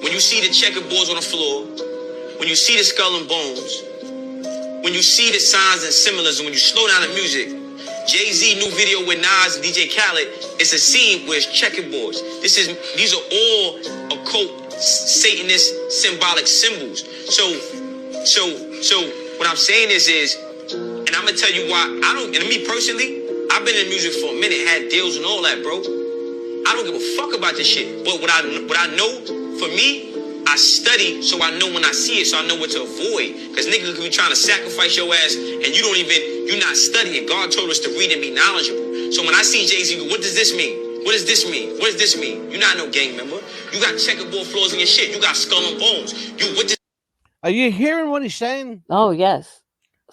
when you see the checkerboards on the floor, when you see the skull and bones, when you see the signs and symbolism, when you slow down the music, Jay-Z new video with Nas and DJ Khaled, it's a scene where it's checkerboards. These are all occult, Satanist, symbolic symbols. So what I'm saying is, and I'm gonna tell you why and me personally, I've been in music for a minute, had deals and all that, bro. I don't give a fuck about this shit. But what I know, for me, I study so I know when I see it, so I know what to avoid. Because niggas could be trying to sacrifice your ass and you're not studying. God told us to read and be knowledgeable. So when I see Jay-Z, what does this mean? What does this mean? What does this mean? You're not no gang member. You got checkerboard floors in your shit. You got skull and bones. Are you hearing what he's saying? Oh, yes.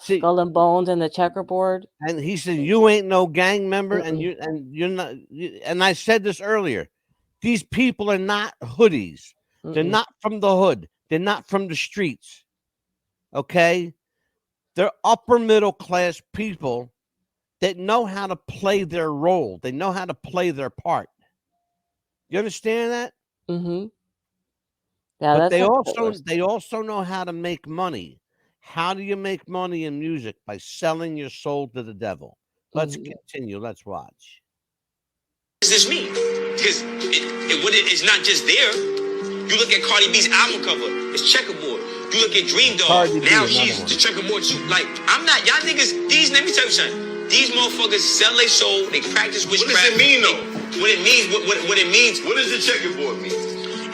See, Skull and bones and the checkerboard. and he said, "You ain't no gang member, and you're not." And I said this earlier. These people are not hoodies. They're not from the hood. They're not from the streets. Okay, they're upper middle class people that know how to play their role. They know how to play their part. You understand that? Mm-hmm. Yeah, But that's they also know how to make money. How do you make money in music? By selling your soul to the devil. Let's continue. Let's watch. What does this mean? Because it's not just there. You look at Cardi B's album cover, it's checkerboard. You look at Dream Dog, now she's the checkerboard too. Like, I'm not, y'all niggas, let me tell you something. These motherfuckers sell their soul, they practice witchcraft. What does it mean though? What it means. What does the checkerboard mean?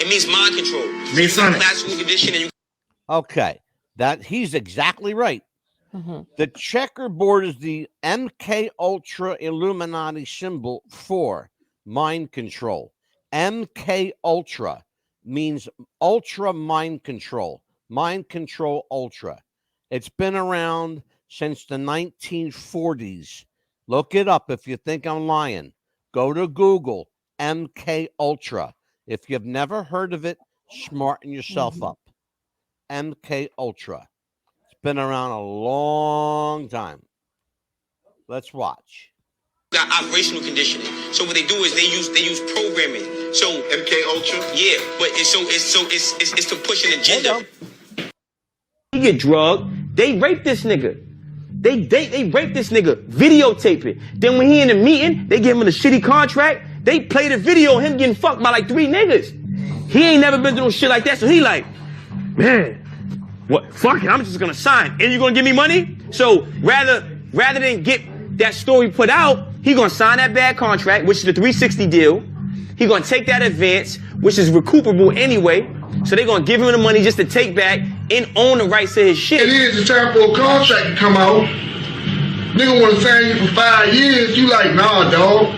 It means mind control. Means something. Classical condition and you Okay. That he's exactly right. The checkerboard is the MK Ultra Illuminati symbol for mind control. MK Ultra means ultra mind control ultra. It's been around since the 1940s. Look it up if you think I'm lying. Go to Google, MK Ultra. If you've never heard of it, smarten yourself up. MK Ultra. It's been around a long time. Let's watch. Got operational conditioning. So what they do is they use programming. So MK Ultra? Yeah, but it's to push an agenda. He get drugged. They rape this nigga. They rape this nigga. Videotape it. Then when he in the meeting, they give him a shitty contract. They play the video of him getting fucked by like 3 niggas. He ain't never been through shit like that. So he like, man, what? Fuck it. I'm just gonna sign. And you gonna give me money? So rather than get that story put out, he gonna sign that bad contract, which is the 360 deal. He gonna take that advance, which is recuperable anyway. So they gonna give him the money just to take back and own the rights to his shit. It is the time for a contract to come out. Nigga wanna sign you for 5 years. You like, nah, dog.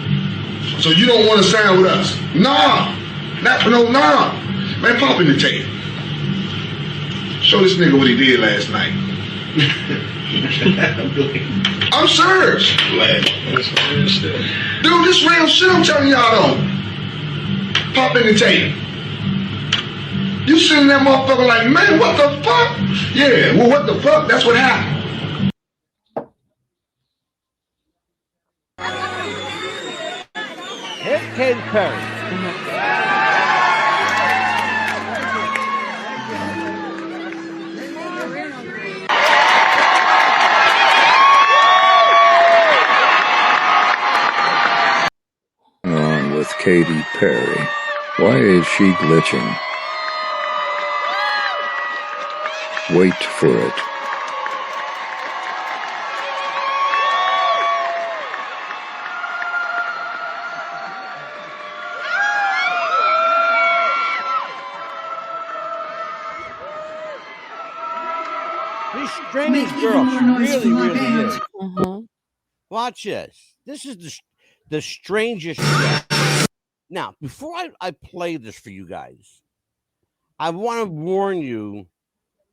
So you don't wanna sign with us? Nah. Not for no nah. Man, pop in the tape. Show this nigga what he did last night. I'm serious. Dude, this real shit I'm telling y'all though. Pop in the tape. You sitting that motherfucker like, man, what the fuck? Yeah, well, what the fuck? That's what happened. Hit Katy Perry. On with Katy Perry. Why is she glitching? Wait for it. These strange girls really is. Watch this. This is the strangest shit. Now, before I play this for you guys, I want to warn you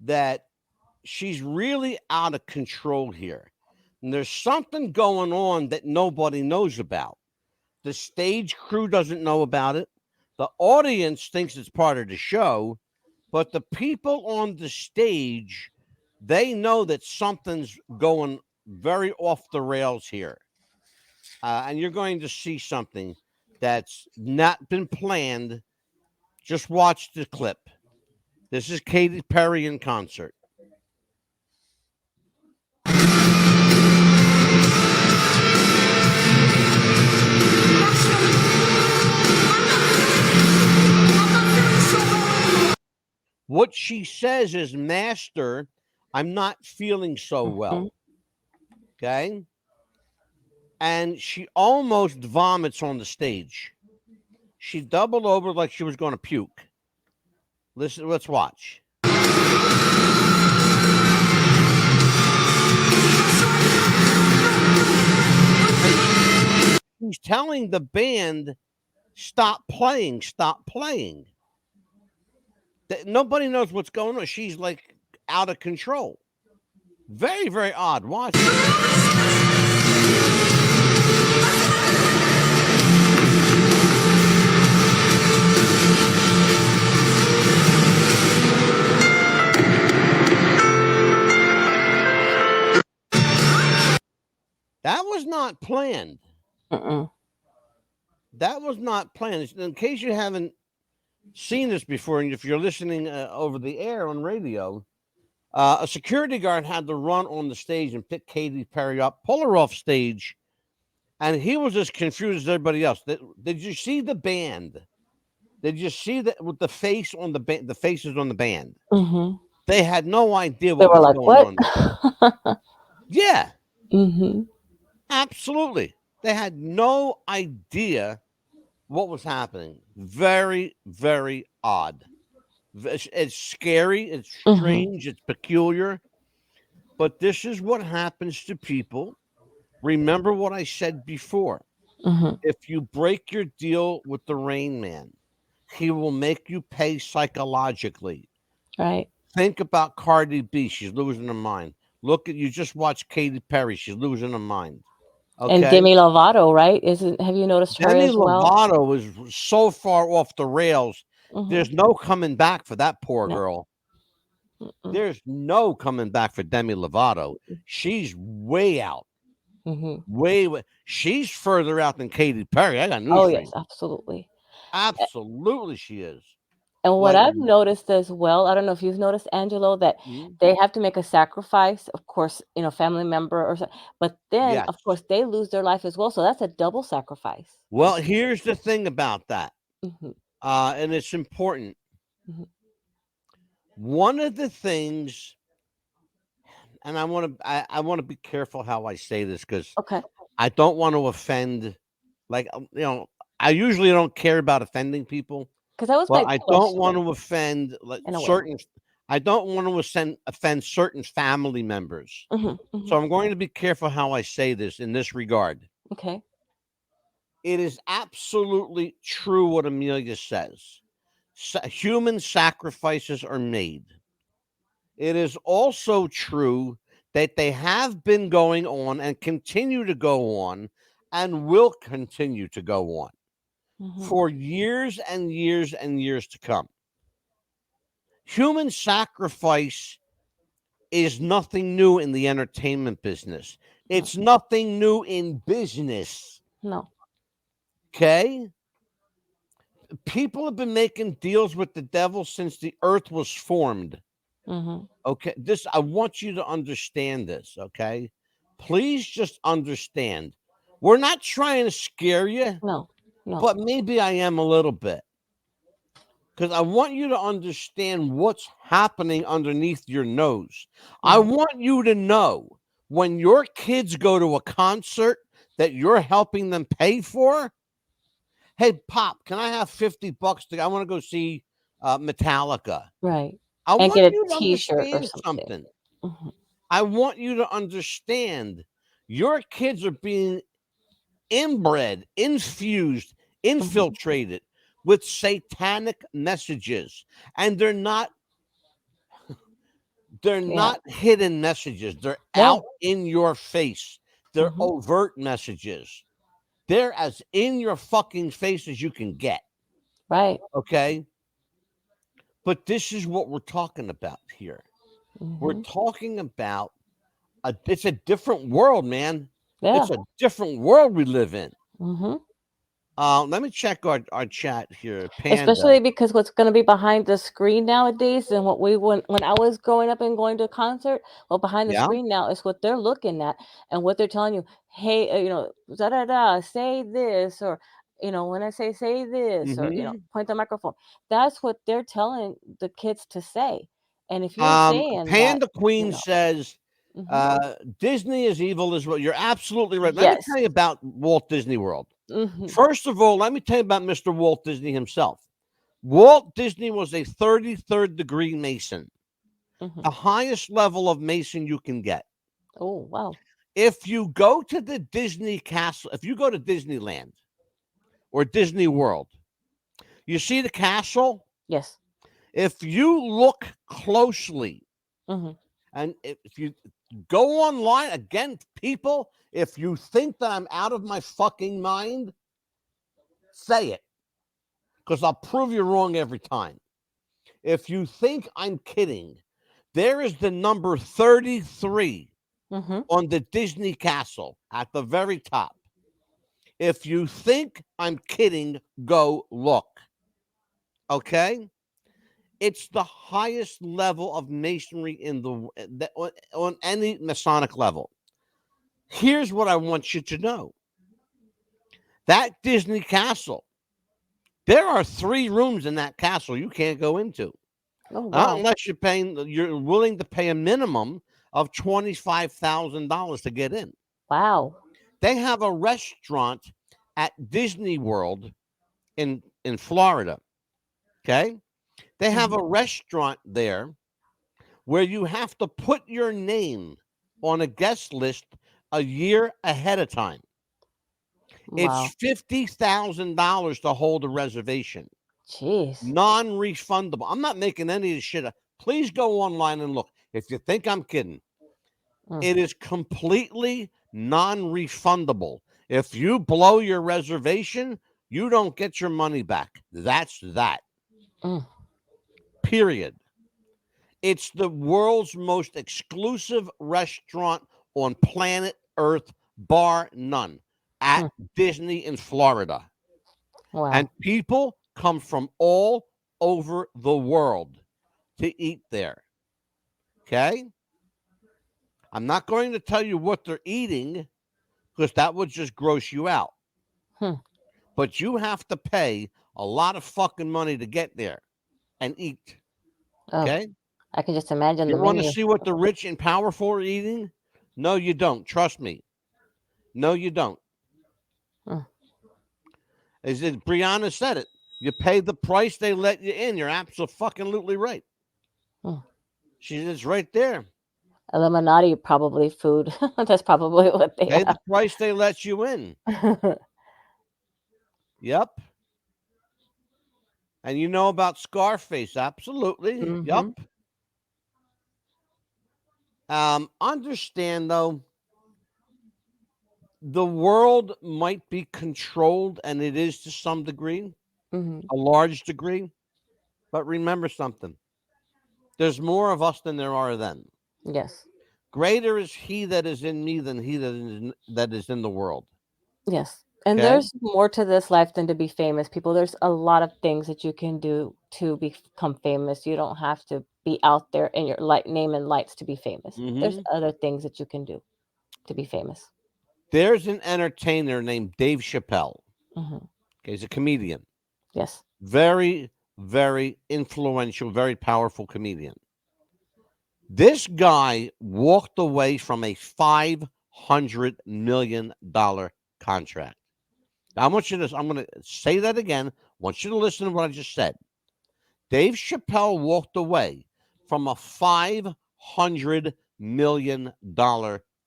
that she's really out of control here. And there's something going on that nobody knows about. The stage crew doesn't know about it. The audience thinks it's part of the show, but the people on the stage, they know that something's going very off the rails here. And you're going to see something that's not been planned. Just watch the clip. This is Katy Perry in concert. What she says is, Master, I'm not feeling so well. Okay? And she almost vomits on the stage. She doubled over like she was going to puke. Listen, let's watch. She's telling the band, stop playing. Nobody knows what's going on. She's like out of control. Very, very odd. Watch. That was not planned. That was not planned. In case you haven't seen this before, and if you're listening over the air on radio, a security guard had to run on the stage and pick Katy Perry up, pull her off stage, and he was as confused as everybody else. Did you see the band? Did you see that with the face on the band? The faces on the band. They had no idea what was going on. Yeah. Absolutely. They had no idea what was happening. Very, very odd. It's scary. It's strange. It's peculiar. But this is what happens to people. Remember what I said before. Mm-hmm. If you break your deal with the Rain Man, he will make you pay psychologically. Right. Think about Cardi B. She's losing her mind. Look at you. Just watch Katy Perry. She's losing her mind. And Okay. Demi Lovato, right? Isn't have you noticed her Demi as well? Lovato is so far off the rails. Mm-hmm. There's no coming back for that poor No. girl. Mm-mm. There's no coming back for Demi Lovato. She's way out. Mm-hmm. Way. She's further out than Katy Perry. I got news Oh for yes, you. absolutely. Absolutely, she is. And what Like, I've noticed as well, I don't know if you've noticed, Angelo, that mhm. they have to make a sacrifice, of course, family member or so, but then, Yes. of course, they lose their life as well. So that's a double sacrifice. Well, here's the thing about that, Mm-hmm. and it's important. Mhm. One of the things, and I want to be careful how I say this because Okay. I don't want to offend. Like I usually don't care about offending people, Because that was but my I don't want question to offend like in a way. certain. I don't want to offend certain family members. Mm-hmm. Mm-hmm. So I'm going to be careful how I say this in this regard. Okay. It is absolutely true what Amelia says. Human sacrifices are made. It is also true that they have been going on and continue to go on and will continue to go on Mm-hmm. for years and years and years to come. Human sacrifice is nothing new in the entertainment business. It's nothing new in business. No. Okay? People have been making deals with the devil since the earth was formed. Mm-hmm. Okay, I want you to understand this, okay? Please just understand. We're not trying to scare you, No. No. but maybe I am a little bit. Because I want you to understand what's happening underneath your nose. I Mm-hmm. want you to know when your kids go to a concert that you're helping them pay for. Hey, Pop, can I have $50 I want to go see Metallica? Right. I And want get a you to T-shirt or understand something. something. Mm-hmm. I want you to understand your kids are being inbred, infused, infiltrated with satanic messages. And they're not Yeah. hidden messages. They're Yeah. out in your face. They're Mm-hmm. overt messages. They're as in your fucking face as you can get. Right. Okay? But this is what we're talking about here. We're Mm-hmm. talking about it's a different world, man. Yeah. It's a different world we live in. Mm-hmm. Let me check our chat here. Panda. Especially because what's going to be behind the screen nowadays, and what we when I was growing up and going to a concert, well, behind the Yeah. screen now is what they're looking at and what they're telling you. Hey, da da da, say this, or when I say this, or Mm-hmm. point the microphone. That's what they're telling the kids to say. And if you're saying that, Panda Queen says mhm. Disney is evil as well. You're absolutely right. Let me Yes. tell you about Walt Disney World. Hmm. First of all, let me tell you about Mr. Walt Disney himself. Walt Disney was a 33rd degree Mason, the highest level of Mason you can get. Oh, wow. If you go to the Disney castle, if you go to Disneyland or Disney World, you see the castle? Yes. If you look closely, Hmm. and if you go online, again, people, if you think that I'm out of my fucking mind, say it, because I'll prove you wrong every time. If you think I'm kidding, there is the number 33 on the Disney castle at the very top. If you think I'm kidding, go look. Okay? It's the highest level of masonry in on any Masonic level. Here's what I want you to know. That Disney castle, there are 3 rooms in that castle you can't go into. Oh, Not wow. unless you're willing to pay a minimum of $25,000 to get in. Wow. They have a restaurant at Disney World in Florida. Okay? They have a restaurant there where you have to put your name on a guest list a year ahead of time. Wow. It's $50,000 to hold a reservation. Jeez. Non-refundable. I'm not making any of this shit up. Please go online and look. If you think I'm kidding, it is completely non-refundable. If you blow your reservation, you don't get your money back. That's that. Period. It's the world's most exclusive restaurant on planet Earth, bar none, at Disney in Florida. Wow. And people come from all over the world to eat there. Okay? I'm not going to tell you what they're eating because that would just gross you out. But you have to pay a lot of fucking money to get there and eat. Okay? I can just imagine You the want to menu. see what the rich and powerful are eating? No, you don't. Trust me. No, you don't. As Brianna said it, you pay the price, they let you in. You're absolutely right. It's right there. Illuminati probably food. That's probably what they Pay have. the price, they let you in. Yep. And you know about Scarface, absolutely. Yep. Understand though, the world might be controlled, and it is to some degree, a large degree. But remember something: there's more of us than there are them. Yes. Greater is He that is in me than he that is in the world. Yes. And Okay? there's more to this life than to be famous, people. There's a lot of things that you can do to become famous. You don't have to be out there in your name and lights to be famous. There's other things that you can do to be famous. There's an entertainer named Dave Chappelle. Okay, he's a comedian. Yes. Very, very influential, very powerful comedian. This guy walked away from a $500 million contract. Now, I'm going to say that again. I want you to listen to what I just said. Dave Chappelle walked away from a $500 million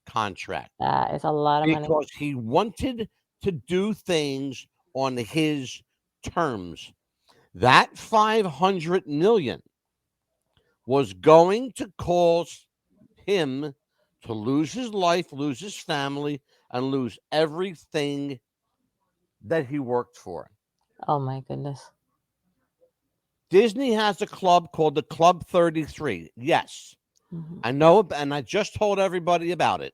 contract. That is a lot of money. Because he wanted to do things on his terms. That $500 million was going to cause him to lose his life, lose his family, and lose everything that he worked for. Oh my goodness. Disney has a club called the Club 33. Yes, I know, and I just told everybody about it.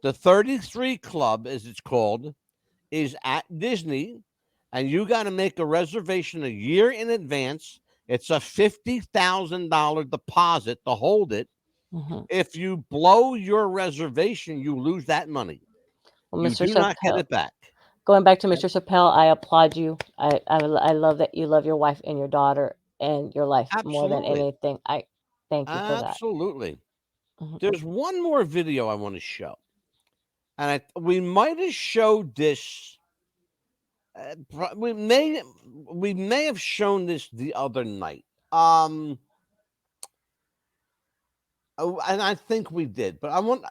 The 33 Club, as it's called, is at Disney, and you got to make a reservation a year in advance. It's a $50,000 deposit to hold it. If you blow your reservation, you lose that money. Well, You Mr. do not get Chappelle, it back. going back to Mr. Chappelle, I applaud you. I love that you love your wife and your daughter and your life more than Absolutely. anything. I thank you for that. Absolutely. There's one more video I want to show. And we might have showed this. We may have shown this the other night. And I think we did, but I want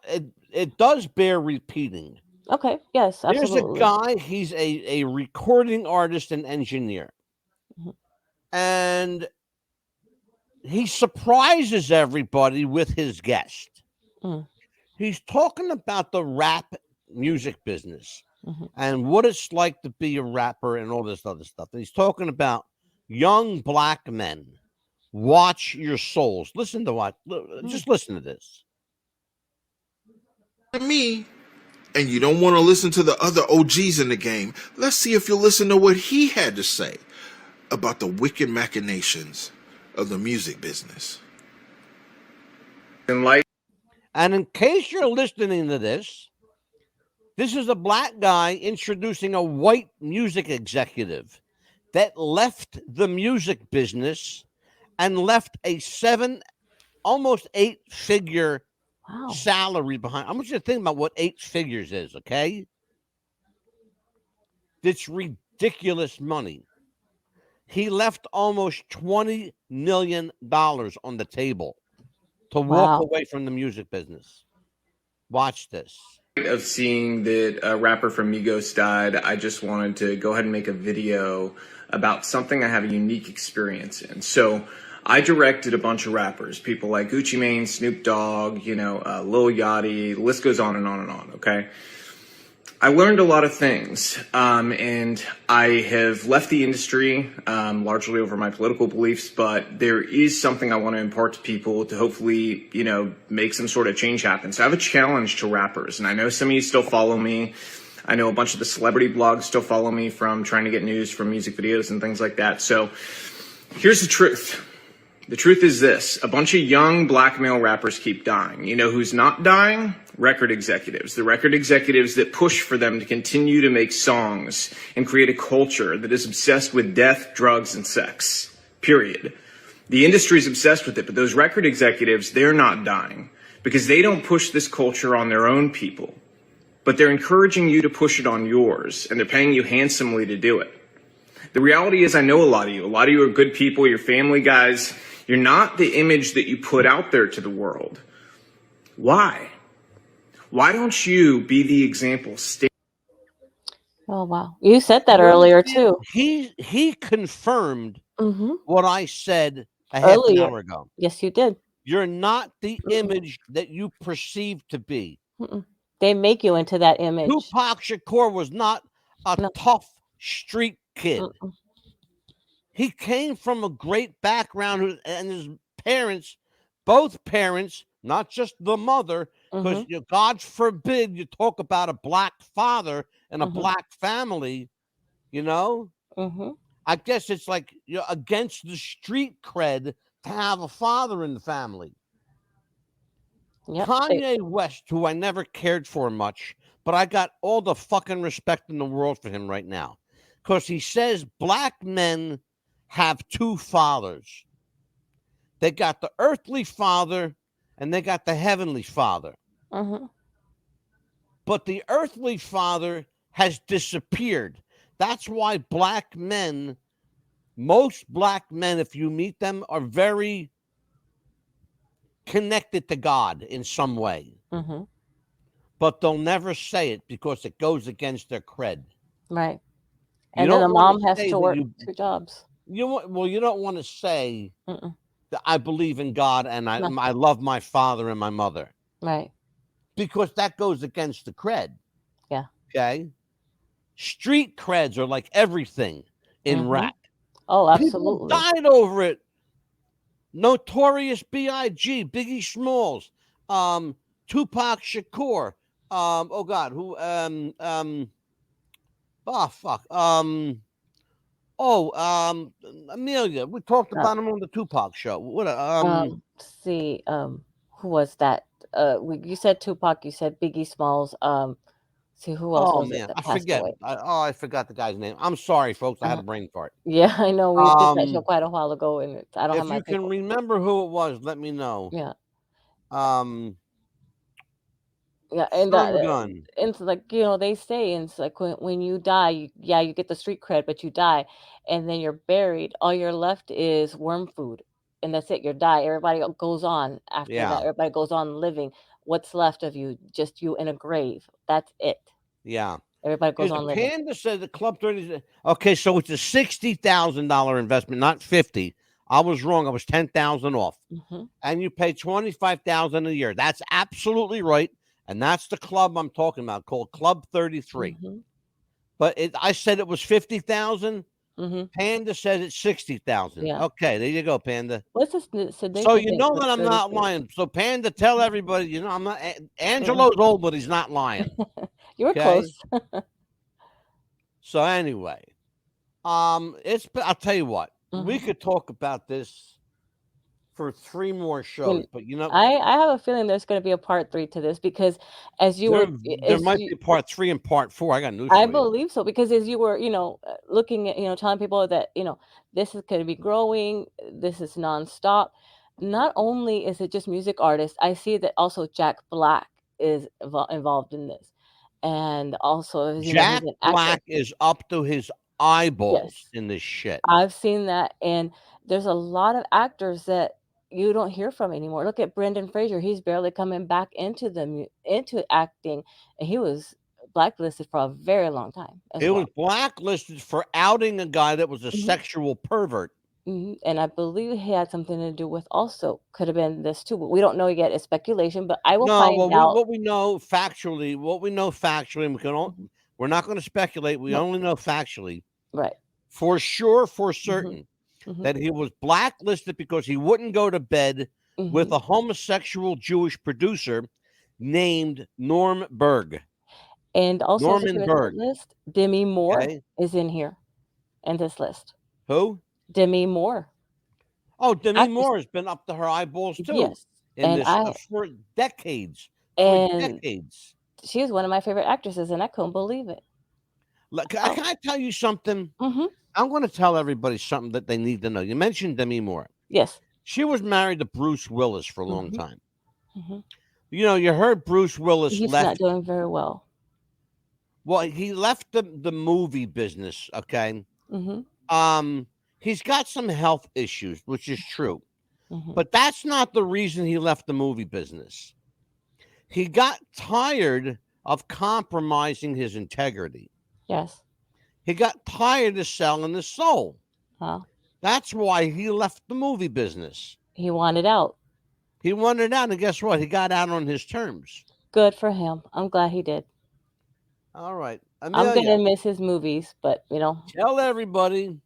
it does bear repeating. Okay. Yes, There's a absolutely. guy, he's a recording artist and engineer. And he surprises everybody with his guest. He's talking about the rap music business and what it's like to be a rapper and all this other stuff. And he's talking about young black men. Watch your souls. Listen to what. Just listen to this. Me, and you don't want to listen to the other OGs in the game, let's see if you'll listen to what he had to say about the wicked machinations of the music business. And in case you're listening to this is a black guy introducing a white music executive that left the music business and left a almost 8-figure salary behind. I want you to think about what 8 figures is, okay? It's ridiculous money. He left almost $20 million on the table to walk away from the music business. Watch this. Of seeing that a rapper from Migos died, I just wanted to go ahead and make a video about something I have a unique experience in. So I directed a bunch of rappers, people like Gucci Mane, Snoop Dogg, Lil Yachty, the list goes on and on and on, okay? I learned a lot of things, and I have left the industry largely over my political beliefs, but there is something I want to impart to people to hopefully, make some sort of change happen. So I have a challenge to rappers, and I know some of you still follow me. I know a bunch of the celebrity blogs still follow me from trying to get news from music videos and things like that. So here's the truth. The truth is this. A bunch of young black male rappers keep dying. You know who's not dying? Record executives. The record executives that push for them to continue to make songs and create a culture that is obsessed with death, drugs, and sex. Period. The industry is obsessed with it, but those record executives, they're not dying because they don't push this culture on their own people, but they're encouraging you to push it on yours, and they're paying you handsomely to do it. The reality is I know a lot of you. A lot of you are good people. You're family guys. You're not the image that you put out there to the world. Why? Why don't you be the example? Oh, wow. You said that earlier, too. He confirmed what I said half an Earlier. hour ago. Yes, you did. You're not the image that you perceive to be. They make you into that image. Tupac Shakur was not a tough street kid. He came from a great background, and his parents, both parents, not just the mother, because God forbid you talk about a black father and a black family, I guess it's like you're against the street cred to have a father in the family. Yep. Kanye West, who I never cared for much, but I got all the fucking respect in the world for him right now, because he says black men have two fathers. They got the earthly father and they got the heavenly father. But the earthly father has disappeared. That's why black men, most black men, if you meet them, are very connected to God in some way. But they'll never say it because it goes against their cred. Right. And then the mom has to work 2 jobs. You don't want to say that I believe in God and I love my father and my mother. Right. Because that goes against the cred. Yeah. Okay. Street creds are like everything in rap. Oh, absolutely. People died over it. Notorious B.I.G., Biggie Smalls, Tupac Shakur, oh God, who Amelia. We talked about him on the Tupac show. What who was that? You said Tupac, you said Biggie Smalls. See who else was it that I passed forget. away? I forgot the guy's name. I'm sorry, folks. I had a brain fart. Yeah, I know. We did that show quite a while ago, and I don't have my. If you can remember who it was, let me know. Yeah. Yeah, and it's like, they say, and it's like when you die, you get the street cred, but you die, and then you're buried. All you're left is worm food, and that's it. You die. Everybody goes on after that. Everybody goes on living. What's left of you? Just you in a grave. That's it. Yeah. Everybody goes on living. Panda said the Club 30. Okay, so it's a $60,000 investment, not 50. I was wrong. I was 10,000 off, and you pay 25,000 a year. That's absolutely right. And that's the club I'm talking about, called Club 33. But I said it was 50,000. Panda said it's 60,000. Yeah. Okay, there you go, Panda. What's this? So you know that I'm not lying. So Panda, tell everybody, I'm not. Angelo's old, but he's not lying. You were close. So anyway, I'll tell you what. We could talk about this for 3 more shows, but I have a feeling there's going to be a part 3 to this, because there might be part 3 and part 4. I got news. I believe so, because as you were, looking at, telling people that, this is going to be growing, this is nonstop. Not only is it just music artists, I see that also Jack Black is involved in this, and also Jack Black is up to his eyeballs in this shit. I've seen that, and there's a lot of actors that you don't hear from anymore. Look at Brendan Fraser; he's barely coming back into acting, and he was blacklisted for a very long time as He well. was blacklisted for outing a guy that was a Mhm. sexual pervert. And I believe he had something to do with also could have been this too, but we don't know yet. It's speculation, but I will No, find out. what we know factually, and we're not going to speculate. We No. only know factually, Right. for sure, for Mhm. certain, Mhm. that he was blacklisted because he wouldn't go to bed with Mhm. a homosexual Jewish producer named Norm Berg. And also Norman secret Berg. list, Demi Moore Okay. is in here in this list. Who? Demi Moore. Oh, Demi Actress. Moore has been up to her eyeballs too Yes. in And this I for decades. and she is one of my favorite actresses, and I couldn't believe it. Look, Oh. can I tell you something? Mhm. I'm going to tell everybody something that they need to know. You mentioned Demi Moore. Yes. She was married to Bruce Willis for a long Mhm. time. Mhm. You know, you heard Bruce Willis He's left. not doing very well. Well, he left the movie business. Okay. Mhm. He's got some health issues, which is true, Mhm. but that's not the reason he left the movie business. He got tired of compromising his integrity. Yes. He got tired of selling his soul. Huh? That's why he left the movie business. He wanted out. He wanted out, and guess what? He got out on his terms. Good for him. I'm glad he did. All right, I'm Amelia, gonna miss his movies, but tell everybody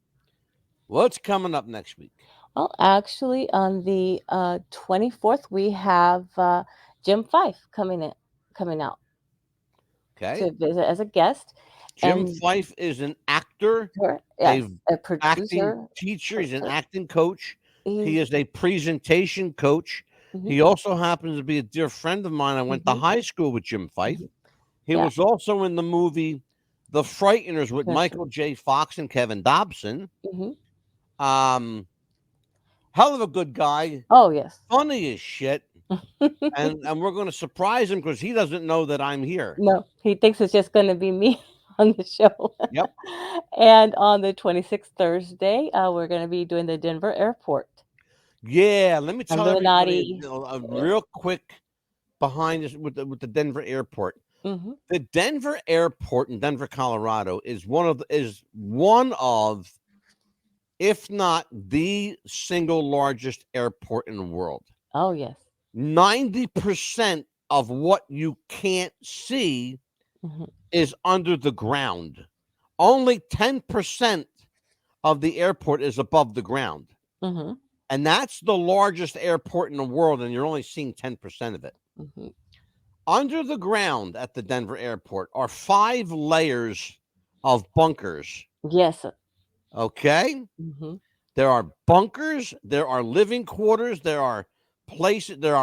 what's coming up next week. Well, actually, on the 24th, we have Jim Fife coming out Okay. to visit as a guest. Jim And Fife is an actor, yes, a acting producer. teacher. He's an acting coach. He He's is a presentation coach. Mhm. He also happens to be a dear friend of mine. I went to Mhm. high school with Jim Fife. He Yeah. was also in the movie The Frighteners with That's Michael J. Fox and Kevin Dobson. Mhm. Hell of a good guy. Oh, yes. Funny as shit. and we're going to surprise him because he doesn't know that I'm here. No, he thinks it's just going to be me on the show. Yep. And on the 26th, Thursday, we're going to be doing the Denver airport. Yeah, let me tell everybody Illuminati. real quick behind this with the Denver airport. Mhm. The Denver airport in Denver, Colorado is one of, if not the single largest airport in the world. Oh, yes. 90% of what you can't see Mhm. is under the ground. Only 10% of the airport is above the ground. Mhm. And that's the largest airport in the world, and you're only seeing 10% of it. Mhm. Under the ground at the Denver airport are 5 layers of bunkers. Yes. Okay? Mhm. There are bunkers, there are living quarters, there are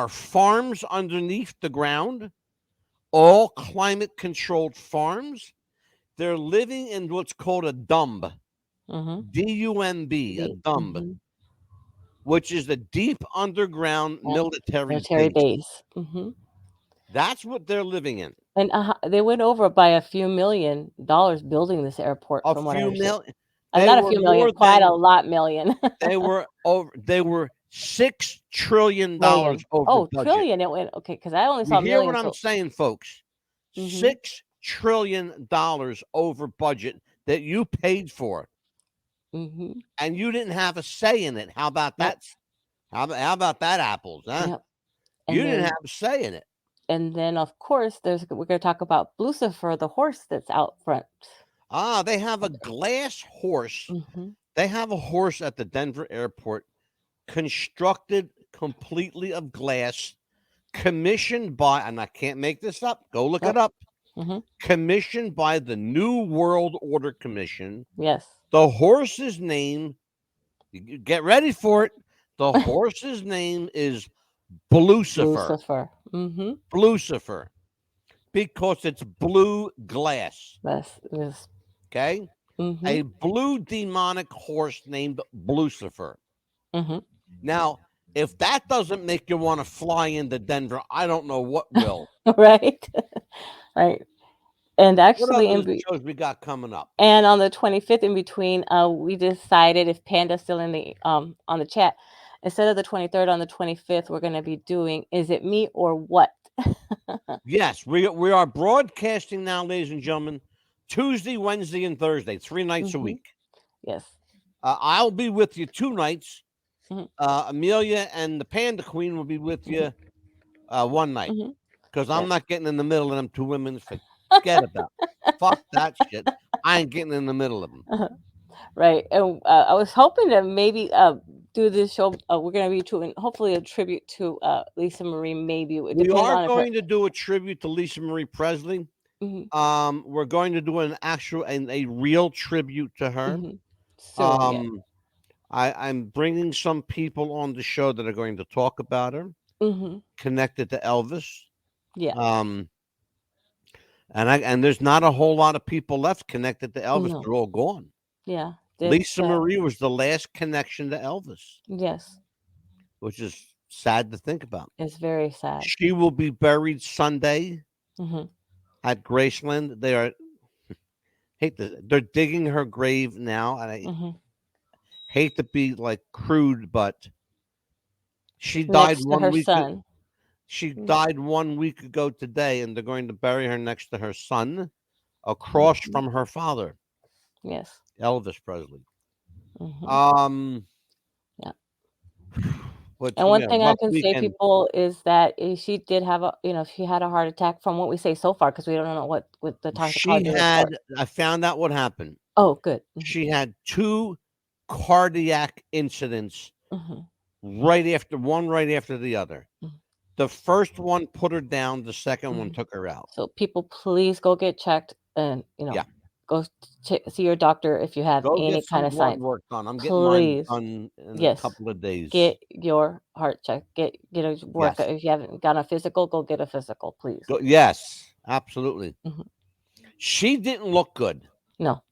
farms underneath the ground, all climate controlled farms. They're living in what's called a dumb, Mhm. D-U-M-B, a dumb, Mhm. which is a deep underground military Military base. base. Mhm. That's what they're living in. And they went over by a few $1 million building this airport, A from what I few understand. million. Not a few million, quite a lot million. They were $6 trillion Million. over Oh, budget. trillion it went. Okay, because I only You saw hear what million. I'm saying, folks? Mhm. $6 trillion over budget that you paid for, Mhm. and you didn't have a say in it. How about Yep. that? How about that, apples? Huh? Yep. You And didn't then have a say in it. and then, of course, we're gonna talk about Lucifer, the horse that's out front. They have a glass horse. Mhm. They have a horse at the Denver airport, constructed completely of glass, commissioned by, and I can't make this up, go look it up, Mhm. commissioned by the New World Order Commission. Yes. The horse's name, get ready for it, the horse's name is Lucifer. Lucifer. Mhm. Lucifer. Because it's blue glass. Yes. Okay? Mhm. A blue demonic horse named Lucifer. Mhm. Now, if that doesn't make you want to fly into Denver, I don't know what will. Right. Right. And What actually, other shows we got coming up? and on the 25th, in between, we decided, if Panda's still in the on the chat, instead of the 23rd, on the 25th, we're going to be doing Is It Me or What? Yes, we are broadcasting now, ladies and gentlemen, Tuesday, Wednesday, and Thursday, 3 nights a week. Yes. I'll be with you 2 nights. Mhm. Amelia and the Panda Queen will be with you 1 night, because I'm Yes. not getting in the middle of them 2 women. Forget about it. Fuck that shit. I ain't getting in the middle of them. Right. And I was hoping to maybe do this show. We're going to be doing hopefully a tribute to Lisa Marie. Maybe it We depends are on if her. going to do a tribute to Lisa Marie Presley. Mhm. We're going to do an actual and a real tribute to her. Soon, yeah. I'm bringing some people on the show that are going to talk about her, connected to Elvis. Yeah. And there's not a whole lot of people left connected to Elvis. No. They're all gone. Yeah. Lisa Marie was the last connection to Elvis. Yes. Which is sad to think about. It's very sad. She will be buried Sunday at Graceland. They are they're digging her grave now, and I hate to be like crude, but she died Next to 1 her week. son. She died 1 week ago today, and they're going to bury her next to her son, across from her father. Yes. Elvis Presley. Yeah. But, And one thing I rough can say, weekend. people, is that she did have she had a heart attack from what we say so far, because we don't know what the toxicology report. I found out what happened. Oh, good. She had 2 cardiac incidents right after the other. The first one put her down. The second one took her out. So people, please go get checked, and go see your doctor if you have Go any get some kind of blood signs. work done. I'm getting mine Please. done in a Yes. couple of days. Get your heart checked. Get a work. Yes. If you haven't gotten a physical, go get a physical, please. Yes, absolutely. She didn't look good. No.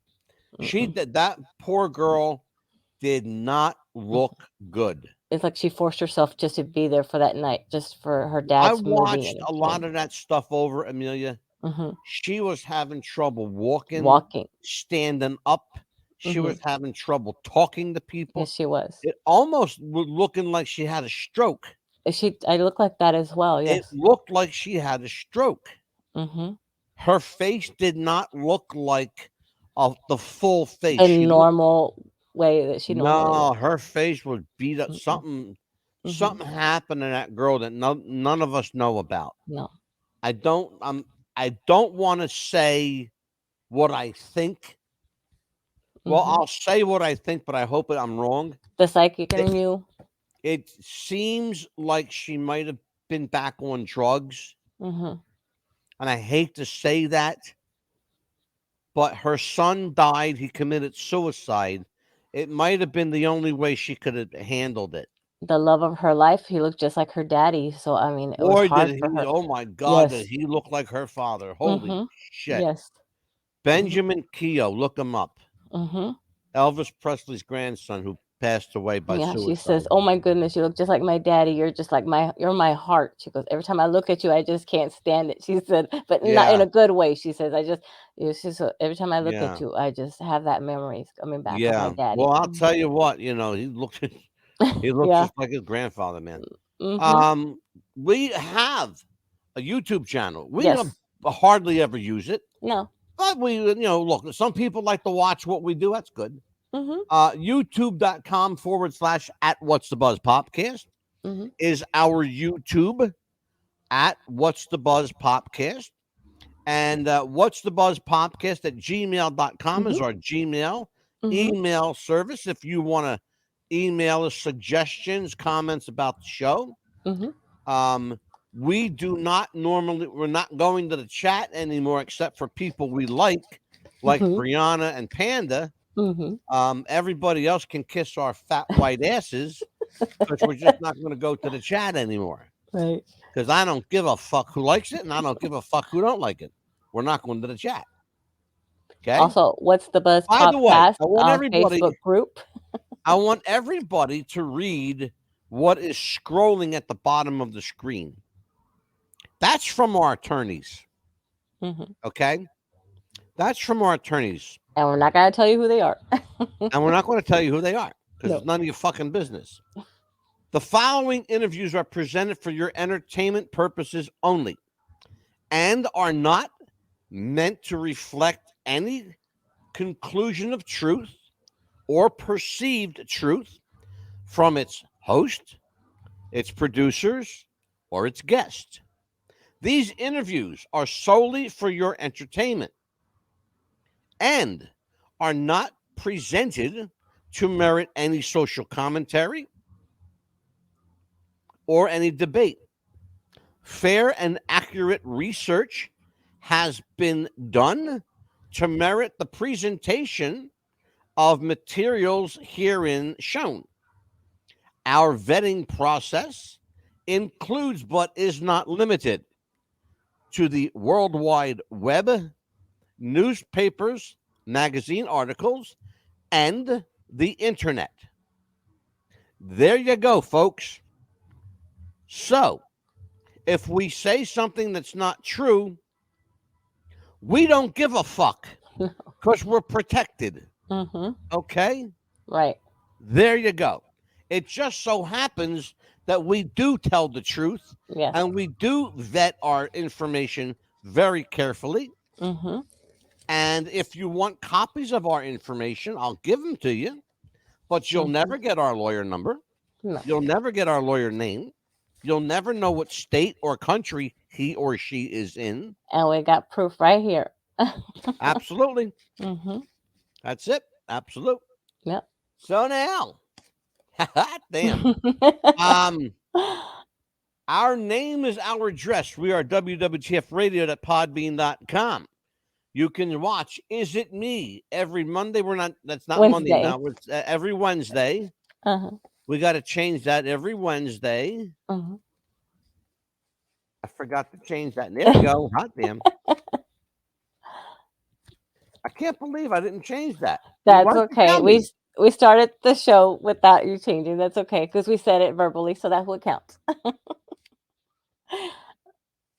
She did. That poor girl did not look good. It's like she forced herself just to be there for that night, just for her I dad's movie. watched a lot of that stuff over, Amelia. She was having trouble walking, standing up. She was having trouble talking to people. Yes, she was. It almost was looking like she had a stroke. I look like that as well. Yes. It looked like she had a stroke. Her face did not look like the full face. A normal way that she normally No, looks. her face was beat up. Something happened to that girl that none of us know about. No. I don't want to say what I think. Well, I'll say what I think, but I hope I'm wrong. The psychic in you. It seems like she might have been back on drugs. And I hate to say that, but her son died. He committed suicide. It might have been the only way she could have handled it. The love of her life. He looked just like her daddy. So, I mean, it was Boy, hard did for he! her. Oh my God, Yes. did he look like her father? Holy shit! Yes. Benjamin Keogh, look him up. Elvis Presley's grandson, who passed away by suicide. She says, "Oh my goodness, you look just like my daddy. You're just like you're my heart." She goes, "Every time I look at you, I just can't stand it." She said, but not in a good way. She says, every time I look at you, I just have that memories coming back of my daddy. Well, I'll tell you what, he looked just like his grandfather, man. We have a YouTube channel. We don't hardly ever use it. No. But we, look, some people like to watch what we do. That's good. YouTube.com/@what's-the-buzz-popcast is our YouTube @what's-the-buzz-popcast. And what's-the-buzz-popcast@gmail.com is our Gmail email service. If you want to email us suggestions, comments about the show. We're not going to the chat anymore, except for people we like Brianna and Panda. Everybody else can kiss our fat white asses, because we're just not going to go to the chat anymore. Right. Because I don't give a fuck who likes it, and I don't give a fuck who don't like it. We're not going to the chat. Okay. Also, What's the Buzz By the way, podcast I want on everybody, Facebook group. I want everybody to read what is scrolling at the bottom of the screen. That's from our attorneys. Okay? That's from our attorneys. And we're not going to tell you who they are. And we're not going to tell you who they are, because it's none of your fucking business. The following interviews are presented for your entertainment purposes only and are not meant to reflect any conclusion of truth or perceived truth from its host, its producers, or its guest. These interviews are solely for your entertainment and are not presented to merit any social commentary or any debate. Fair and accurate research has been done to merit the presentation of materials herein shown. Our vetting process includes but is not limited to the World Wide Web, newspapers, magazine articles, and the internet. There you go, folks. So, if we say something that's not true, we don't give a fuck because we're protected. Mm-hmm. Okay? Right. There you go. It just so happens that we do tell the truth, Yes. and we do vet our information very carefully. Mm-hmm. And if you want copies of our information, I'll give them to you, but you'll Mhm. never get our lawyer number. No. You'll never get our lawyer name. You'll never know what state or country he or she is in. And we got proof right here. Absolutely. Mm-hmm. That's it. Absolute. Yep. So now, damn. Our name is our address. We are wwtfradio.podbean.com. You can watch Is It Me every Monday. That's not Monday Wednesday. now. It's every Wednesday. Uh-huh. We got to change that every Wednesday. Uh-huh. I forgot to change that. There we go. Hot damn. I can't believe I didn't change that. That's Why don't you okay. tell me? We started the show without you changing. That's okay because we said it verbally, so that's what counts.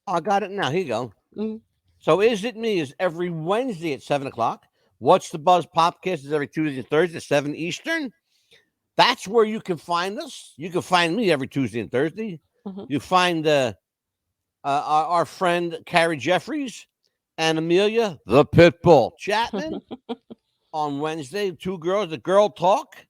I got it now. Here you go. Mhm. So Is It Me is every Wednesday at 7 o'clock. What's the Buzz Popcast is every Tuesday and Thursday at 7 Eastern. That's where you can find us. You can find me every Tuesday and Thursday. Mhm. You find our friend Carrie Jeffries and Amelia, the Pitbull Chapman, on Wednesday. Two girls, the girl talk.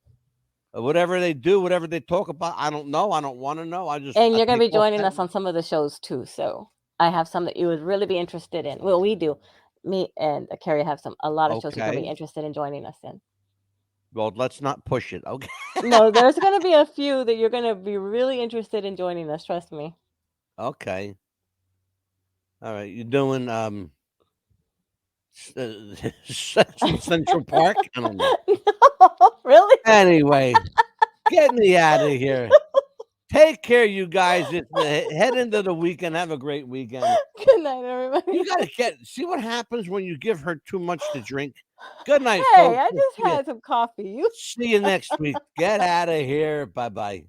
Whatever they do, whatever they talk about, I don't know. I don't want to know. And you're going to be joining us on some of the shows too. So I have some that you would really be interested in. Well, we do. Me and Carrie have a lot of shows you're going to be Okay. interested in joining us in. Well, let's not push it. Okay. No, there's going to be a few that you're going to be really interested in joining us. Trust me. Okay. All right. You're doing Central Park? I don't know. No, really? Anyway, get me out of here. Take care, you guys. Head into the weekend. Have a great weekend. Good night, everybody. You gotta see what happens when you give her too much to drink. Good night, Hey, folks. I just had some coffee. See you next week. Get out of here. Bye-bye.